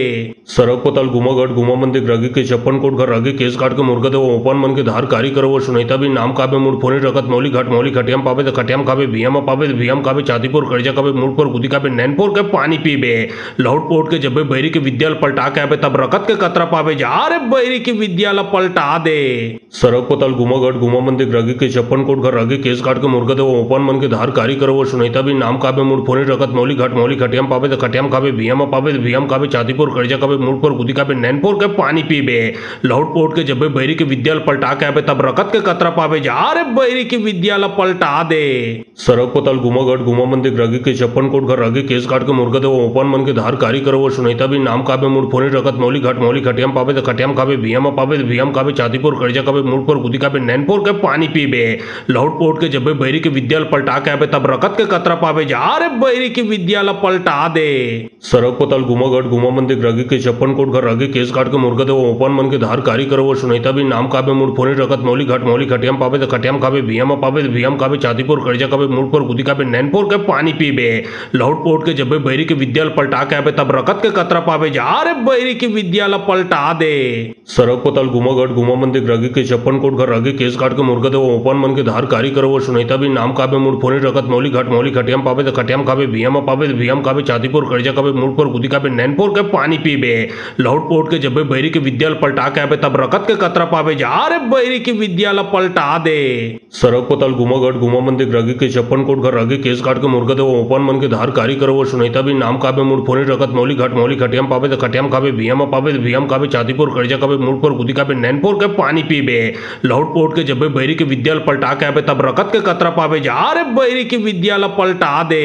सड़क पतल घुमागढ़ घुमा मंदिर रगी के छप्पन कोट घर रगी केस काट के मुर्गा दे ओपन मन के धार कारी करो वो सुनैता भी नाम काबे मूड फोनी रकत मौली खटियाम पावे तो खटियाम खावे भियम पावे तो भियम खावे चातीपुर कर्जा काबे मूड पर गुदी काबे नैनपुर के पानी पीबे लौट पोट के जब बैरी के विद्यालय पलटा के आवे तब रकत के कतरा पावे जा रे बैरी की विद्यालय पलटा दे। सड़क पतल घुमागढ़ घुमा मंदिर रगी के छप्पन कोट घर रगी केस काट के मुर्गा दे ओपन मन के धार कारी करो वो सुनैता भी नाम काबे मूड फोनी रकत मौली खटियाम पावे तो खटियाम खावे भियम पावे तो भियम खावे चातीपुर कर्जा काबे मूड पर गुदी काबे नैनपुर के पानी पीबे लौट पोट के जब बैरी के विद्यालय पलटा के आवे तब रकत के कतरा पावे जा रे बैरी की विद्यालय पलटा दे। सड़क पतल घुमागढ़ घुमा मंदिर रगी के छप्पन कोट घर रगी केस काट के मुर्गा दे ओपन मन के धार कारी करो वो सुनैता भी नाम काबे मूड फोनी रकत मौली खटियाम पावे तो खटियाम खावे भियम पावे तो भियम खावे चातीपुर कर्जा काबे मूड पर गुदी काबे नैनपुर के पानी पीबे लौट पोट के जब बैरी के विद्यालय पलटा के आवे तब रकत के कतरा पावे जा रे बैरी की विद्यालय पलटा दे। सड़क पतल घुमागढ़ घुमा मंदिर रगी के छप्पन कोट घर रगी केस काट के मुर्गा दे ओपन मन के धार कारी करो वो सुनैता भी नाम काबे मूड फोनी रकत मौली खटियाम पावे तो खटियाम खावे भियम पावे तो भियम खावे चातीपुर कर्जा काबे मूड पर गुदी काबे नैनपुर के पानी पीबे लौट पोट के जब बैरी के विद्यालय पलटा के आवे तब रकत के कतरा पावे जा रे बैरी की विद्यालय पलटा दे। सड़क पतल घुमागढ़ घुमा मंदिर रगी के छप्पन कोट घर रगी केस काट के मुर्गा दे ओपन मन के धार कारी करो वो सुनैता भी नाम काबे मूड फोनी रकत मौली खटियाम पावे तो खटियाम खावे भियम पावे तो भियम खावे चातीपुर कर्जा काबे मूड पर गुदी काबे नैनपुर के पानी पीबे लौट पोट के जब बैरी के विद्यालय पलटा के आवे तब रकत के कतरा पावे जा रे बैरी की विद्यालय पलटा दे। सड़क पतल घुमागढ़ घुमा मंदिर रगी के छप्पन कोट घर रगी केस काट के मुर्गा दे ओपन मन के धार कारी करो वो सुनैता भी नाम काबे मूड फोनी रकत मौली खटियाम पावे तो खटियाम खावे भियम पावे तो भियम खावे चातीपुर कर्जा काबे मूड पर गुदी काबे नैनपुर के पानी पीबे लौट पोट के जब बैरी के विद्यालय पलटा के आवे तब रकत के कतरा पावे जा रे बैरी की विद्यालय पलटा दे।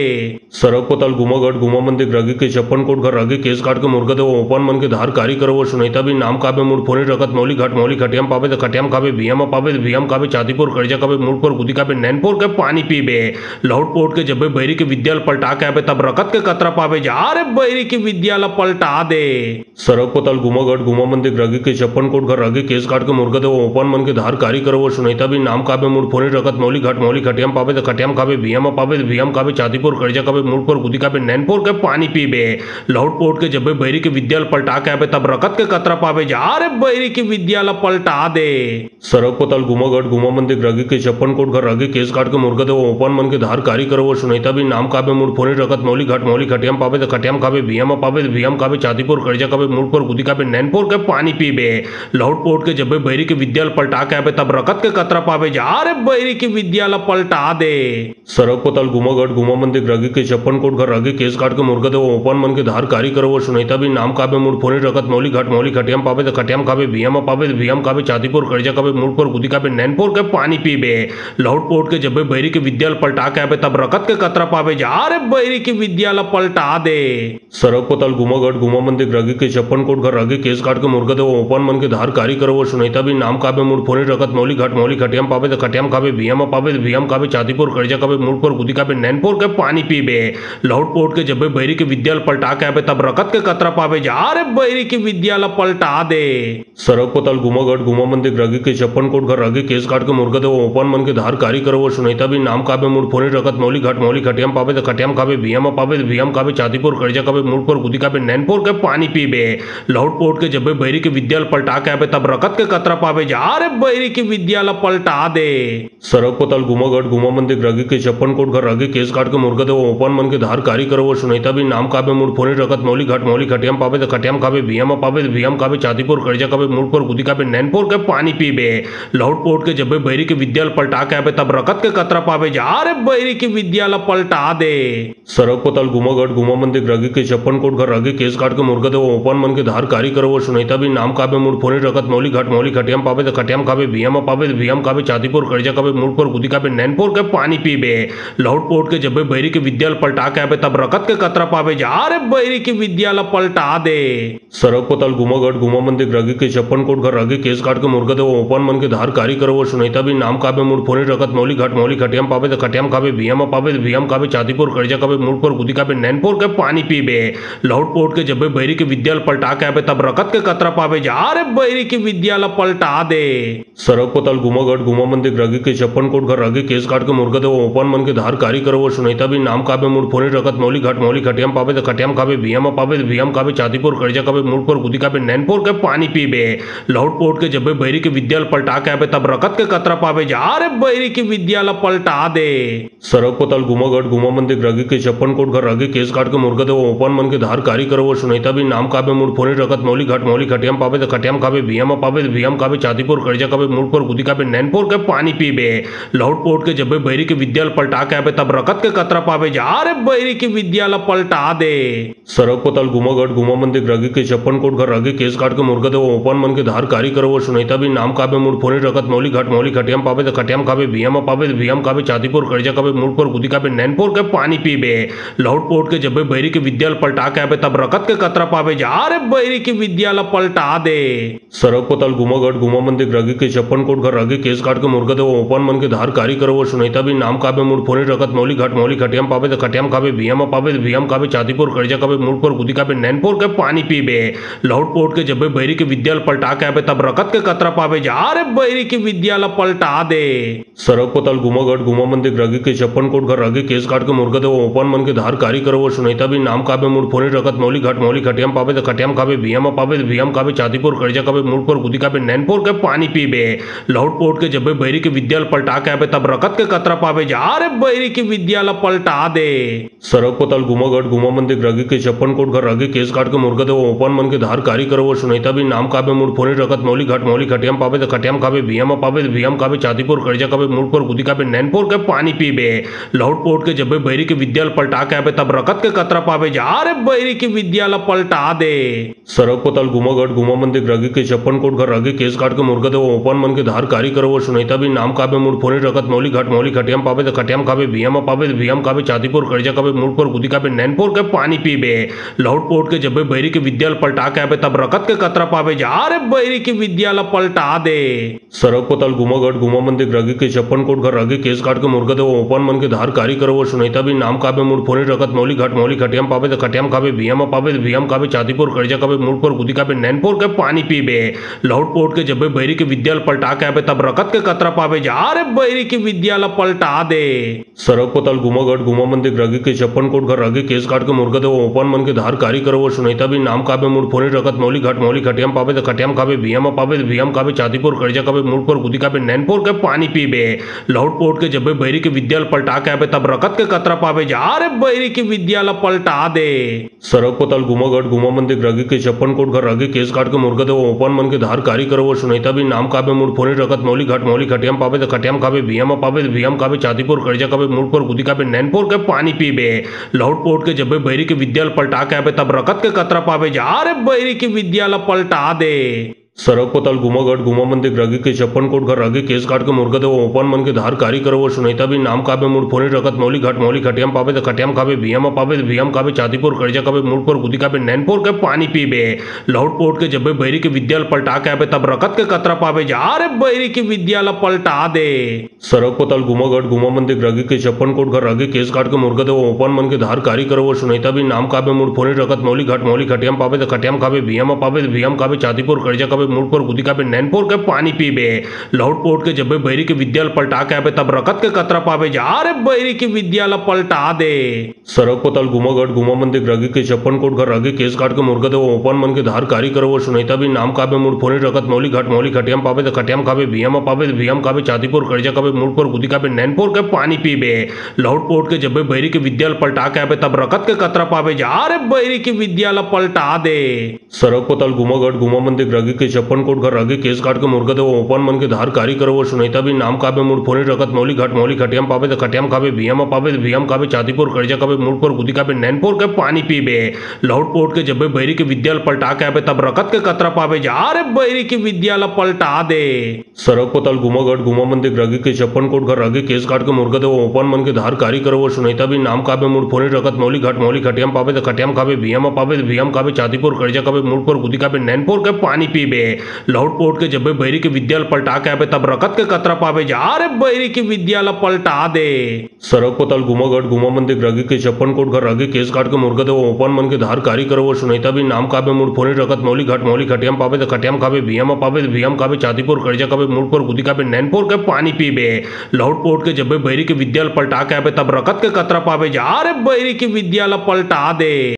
सड़क पतल घुमागढ़ घुमा मंदिर रगी के छप्पन कोट घर रगी केस काट के मुर्गा दे ओपन मन के धार कारी करो वो सुनैता भी नाम काबे मूड फोनी रकत मौली खटियाम पावे तो खटियाम खावे भियम पावे तो भियम खावे चातीपुर कर्जा काबे मूड पर गुदी काबे नैनपुर के पानी पीबे लौट पोट के जब बैरी के विद्यालय पलटा के आवे तब रकत के कतरा पावे जा रे बैरी की विद्यालय पलटा दे। सड़क पताल गुमागढ़ गुमा मंदिर रागी के 56 कोट घर रागी केस काट के मुर्गा देव ओपन मन के धार कारी करो सुनीता भी नाम काबे मूड फोनी रगत मौली खटियाम पावे खटियाम खावे भियम कावे चातीपुर कर्जा कावे मूड पर गुदी कावे नैनपुर के पानी पीबे लौट पोट के जब बैरी के विद्यालय पलटा के आवे तब रकत के कतरा पावे जा रे बैरी की विद्यालय पलटा दे। सड़क पताल गुमागढ़ गुमा मंदिर रागी के 56 कोट घर रागी केस काट के मुर्गा देव ओपन मन के धार कारी करो सुनीता भी नाम काबे मूड फोनी रगत मौली खटियाम पावे खटियाम खावे भियम कावे चातीपुर कर्जा कावे मूड पर गुदी कावे नैनपुर के पानी पीबे लौट पोट के जब बैरी के विद्यालय पलटा के आवे तब रकत के कतरा पावे जा रे बैरी की विद्यालय पलटा दे। सड़क पताल गुमागढ़ गुमा मंदिर रागी के 56 कोट घर रागी केस काट के मुर्गा देव ओपन मन के धार कारी करो सुनीता भी नाम काबे मूड फोनी रगत मौली खटियाम पावे खटियाम खावे भियम कावे चातीपुर कर्जा कावे मूड पर गुदी कावे नैनपुर के पानी पीबे लौट पोट के जब बैरी के विद्यालय पलटा के आवे तब रकत के कतरा पावे जा रे बैरी की विद्यालय पलटा दे। सड़क पताल गुमागढ़ गुमा मंदिर रागी के 56 कोट घर रागी केस काट के मुर्गा देव ओपन मन के धार कारी करो सुनीता भी नाम काबे मूड फोनी रगत मौली खटियाम पावे खटियाम खावे भियम कावे चातीपुर कर्जा कावे मूड पर गुदी कावे नैनपुर के पानी पीबे लौट पोट के जब बैरी के विद्यालय पलटा के आवे तब रकत के कतरा पावे जा रे बैरी की विद्यालय पलटा दे। सड़क पताल गुमागढ़ गुमा मंदिर रागी के 56 कोट घर रागी केस काट के मुर्गा देव ओपन मन के धार कारी करो सुनीता भी नाम काबे मूड फोनी रगत मौली खटियाम पावे खटियाम खावे भियम कावे चातीपुर कर्जा कावे मूड पर गुदी कावे नैनपुर के पानी पीबे लौट पोट के जब बैरी के विद्यालय पलटा के आवे तब रकत के कतरा पावे जा रे बैरी की विद्यालय पलटा दे। सड़क पताल गुमागढ़ गुमा मंदिर रागी के 56 कोट घर रागी केस काट के मुर्गा देव ओपन मन के धार कारी करो सुनीता भी नाम काबे मूड फोनी रगत मौली खटियाम पावे खटियाम खावे भियम कावे चातीपुर कर्जा कावे मूड पर गुदी कावे नैनपुर के पानी पीबे लौट पोट के जब बैरी के विद्यालय पलटा के आवे तब रकत के कतरा पावे जा रे बैरी की विद्यालय पलटा दे। सड़क पताल गुमागढ़ गुमा मंदिर रागी के 56 कोट घर रागी केस काट के मुर्गा देव ओपन मन के धार कारी करो सुनीता भी नाम काबे मूड फोनी रगत मौली खटियाम पावे खटियाम खावे भियम कावे चातीपुर कर्जा कावे मूड पर गुदी कावे नैनपुर के पानी पीबे लौट पोट के जब बैरी के विद्यालय पलटा के आवे तब रकत के कतरा पावे जा रे बैरी की विद्यालय पलटा दे। सड़क पताल गुमागढ़ गुमा मंदिर रागी के 56 कोट घर रागी केस काट के मुर्गा देव ओपन मन के धार कारी करो सुनीता भी नाम काबे मूड फोनी रगत मौली खटियाम पावे खटियाम खावे भियम कावे चातीपुर कर्जा कावे मूड पर गुदी कावे नैनपुर के पानी पीबे लौट पोट के जब बैरी के विद्यालय पलटा के आवे तब रकत के कतरा पावे जा रे बैरी की विद्यालय पलटा दे। सड़क पताल गुमागढ़ गुमा मंदिर रागी के 56 कोट घर रागी केस काट के मुर्गा देव ओपन मन के धार कारी करो सुनीता भी नाम काबे मूड फोनी रगत मौली खटियाम पावे खटियाम खावे भियम कावे चातीपुर कर्जा कावे मूड पर गुदी कावे नैनपुर के पानी पीबे लौट पोट के जब बैरी के विद्यालय पलटा के आवे तब रकत के कतरा पावे जा रे बैरी की विद्यालय पलटा दे। सड़क पताल गुमागढ़ गुमा मंदिर रागी के 56 कोट घर रागी केस काट के मुर्गा देव ओपन मन के धार कारी करो सुनीता भी नाम काबे मूड फोनी रगत मौली खटियाम पावे खटियाम खावे भियम कावे चातीपुर कर्जा कावे मूड पर गुदी कावे नैनपुर के पानी पीबे लौट पोट के जब बैरी के विद्यालय पलटा के आवे तब रकत के कतरा पावे जा रे बैरी की विद्यालय पलटा दे। सड़क पताल गुमागढ़ गुमा मंदिर रागी के 56 कोट घर रागी केस काट के मुर्गा देव ओपन मन के धार कारी करो सुनीता भी नाम काबे मूड फोनी रगत मौली खटियाम पावे खटियाम खावे भियम कावे चातीपुर कर्जा कावे मूड पर गुदी कावे नैनपुर के पानी पीबे लौट पोट के जब बैरी के विद्यालय पलटा के आवे तब रकत के कतरा पावे जा रे बैरी की विद्यालय पलटा दे। सड़क पताल गुमागढ़ गुमा मंदिर रागी के 56 कोट घर रागी केस काट के मुर्गा देव ओपन मन के धार कारी करो सुनीता भी नाम काबे मूड फोनी रगत मौली खटियाम पावे खटियाम खावे भियम कावे चातीपुर कर्जा कावे मूड पर गुदी कावे नैनपुर के पानी पीबे लौट पोट के जब बैरी के विद्यालय पलटा के आवे तब रकत के कतरा पावे जा रे बैरी की विद्यालय पलटा दे। सड़क पताल गुमागढ़ गुमा मंदिर रागी के 56 कोट घर रागी केस काट के मुर्गा देव ओपन मन के धार कारी करो सुनीता भी नाम काबे मूड फोनी रगत मौली खटियाम पावे खटियाम खावे भियम कावे चातीपुर कर्जा कावे मूड पर गुदी कावे नैनपुर के पानी पीबे लौट पोट के जब बैरी के विद्यालय पलटा के आवे तब रकत के कतरा पावे जा रे बैरी की विद्यालय पलटा दे। सड़क पताल गुमागढ़ गुमा मंदिर रागी के 56 कोट घर रागी केस काट के मुर्गा देव ओपन मन के धार कारी करो सुनीता भी नाम काबे मूड फोनी रगत मौली खटियाम पावे खटियाम खावे भियम कावे चातीपुर कर्जा कावे मूड पर गुदी कावे नैनपुर के पानी पीबे लौट पोट के जब बैरी के विद्यालय पलटा के आवे तब रकत के कतरा पावे जा रे बैरी की विद्यालय पलटा दे। सड़क पताल गुमागढ़ गुमा मंदिर रागी के 56 कोट घर रागी केस काट के मुर्गा देव ओपन मन के धार कारी करो सुनीता भी नाम काबे मूड फोनी रगत मौली खटियाम पावे खटियाम खावे भियम कावे चातीपुर कर्जा कावे मूड पर गुदी कावे नैनपुर के पानी पीबे लौट पोट के जब बैरी के विद्यालय पलटा के आवे तब रकत के कतरा पावे जा रे बैरी की विद्यालय पलटा दे। सड़क पताल गुमागढ़ गुमा मंदिर रागी के 56 कोट घर रागी केस काट के मुर्गा देव ओपन मन के धार कारी करो सुनीता भी नाम काबे मूड फोनी रगत मौली खटियाम पावे खटियाम खावे भियम कावे चातीपुर कर्जा कावे कभी मुड़ पर गुदी का नैनपुर के पानी पीबे लौट पोट के जब बैरी के विद्यालय पलटा के आबे तब रकत के कतरा पावे जा रे बैरी की विद्यालय पलटा दे। सड़क पताल गुमागढ़ गुमा मंदिर रगी के छप्पन कोट घर रगी केस काट के मुर्गा दे ओपन मन के धार कारी करो वो सुनैता भी नाम काबे मुड़ फोनी रकत मौली खटियाम पावे तो खटियाम खाबे भियम पावे तो भियम खाबे चातीपुर कर्जा काबे मुड़ पर गुदी काबे नैनपुर के पानी पीबे लौट पोट के जब बैरी के विद्यालय पलटा के आबे तब रकत के कतरा पावे जा रे बैरी की विद्यालय पलटा दे। सड़क पताल गुमागढ़ गुमा मंदिर रगी के छप्पन कोट घर रगी केस काट के मुर्गा दे ओपन मन के धार कारी करो वो सुनैता भी नाम काबे मुड़ फोनी रकत मौली खटियाम पावे तो खटियाम खाबे भियम पावे तो भियम खाबे चातीपुर कर्जा काबे मुड़ पर गुदी काबे नैनपुर के पानी पीबे लौट पोट के जब बैरी के विद्यालय पलटा के आबे तब रकत के कतरा पावे जा रे बैरी की विद्यालय पलटा दे। सड़क पताल गुमागढ़ गुमा मंदिर रगी के छप्पन कोट घर रगी केस काट के मुर्गा दे ओपन मन के धार कारी करो वो सुनैता भी नाम काबे मुड़ फोनी रकत मौली खटियाम पावे तो खटियाम खाबे भियम पावे तो भियम खाबे चातीपुर कर्जा काबे मुड़ पर गुदी काबे नैनपुर के पानी पीबे लौट पोट के जब बैरी के विद्यालय पलटा के आबे तब रकत के कतरा पावे जा रे बैरी की विद्यालय पलटा दे। सड़क पताल गुमागढ़ गुमा मंदिर रगी के छप्पन कोट घर रगी केस काट के मुर्गा दे ओपन मन के धार कारी करो वो सुनैता भी नाम काबे मुड़ फोनी रकत मौली खटियाम पावे तो खटियाम खाबे भियम पावे तो भियम खाबे चातीपुर कर्जा काबे मुड़ पर गुदी काबे नैनपुर के पानी पीबे लौट पोट के जब बैरी के विद्यालय पलटा के आबे तब रकत के कतरा पावे जा रे बैरी की विद्यालय पलटा दे। सड़क पताल गुमागढ़ गुमा मंदिर रगी के छप्पन कोट घर रगी केस काट के मुर्गा दे ओपन मन के धार कारी करो वो सुनैता भी नाम काबे मुड़ फोनी रकत मौली खटियाम पावे तो खटियाम खाबे भियम पावे तो भियम खाबे चातीपुर कर्जा काबे मुड़ पर गुदी काबे नैनपुर के पानी पीबे लौट पोट के जब बैरी के विद्यालय पलटा के आबे तब रकत के कतरा पावे जा रे बैरी की विद्यालय पलटा दे। सड़क पताल गुमागढ़ गुमा मंदिर रगी के छप्पन कोट घर रगी केस काट के मुर्गा दे ओपन मन के धार कारी करो वो सुनैता भी नाम काबे मुड़ फोनी रकत मौली खटियाम पावे तो खटियाम खाबे भियम पावे तो भियम खाबे चातीपुर कर्जा काबे मुड़ पर गुदी काबे नैनपुर के पानी पीबे लौट पोट के जब बैरी के विद्यालय पलटा के आबे तब रकत के कतरा पावे जा रे बैरी की विद्यालय पलटा दे। सड़क पताल गुमागढ़ गुमा मंदिर रगी के छप्पन कोट घर रगी केस काट के मुर्गा दे ओपन मन के धार कारी करो वो सुनैता भी नाम काबे मुड़ फोनी रकत मौली खटियाम पावे तो खटियाम खाबे भियम पावे तो भियम खाबे चातीपुर कर्जा काबे मुड़ पर गुदी काबे नैनपुर के पानी पीबे लौट पोट के जब बैरी के विद्यालय पलटा के आबे तब रकत के कतरा पावे जा रे बैरी की विद्यालय पलटा दे। सड़क पताल गुमागढ़ गुमा मंदिर रगी के छप्पन कोट घर रगी केस काट के मुर्गा दे ओपन मन के धार कारी करो वो सुनैता भी नाम काबे मुड़ फोनी रकत मौली खटियाम पावे तो खटियाम खाबे भियम पावे तो भियम खाबे चातीपुर कर्जा काबे मुड़ पर गुदी काबे नैनपुर के पानी पीबे लौट पोट के जब बैरी के विद्यालय पलटा के आबे तब रकत के कतरा पावे जा रे बैरी की विद्यालय पलटा दे।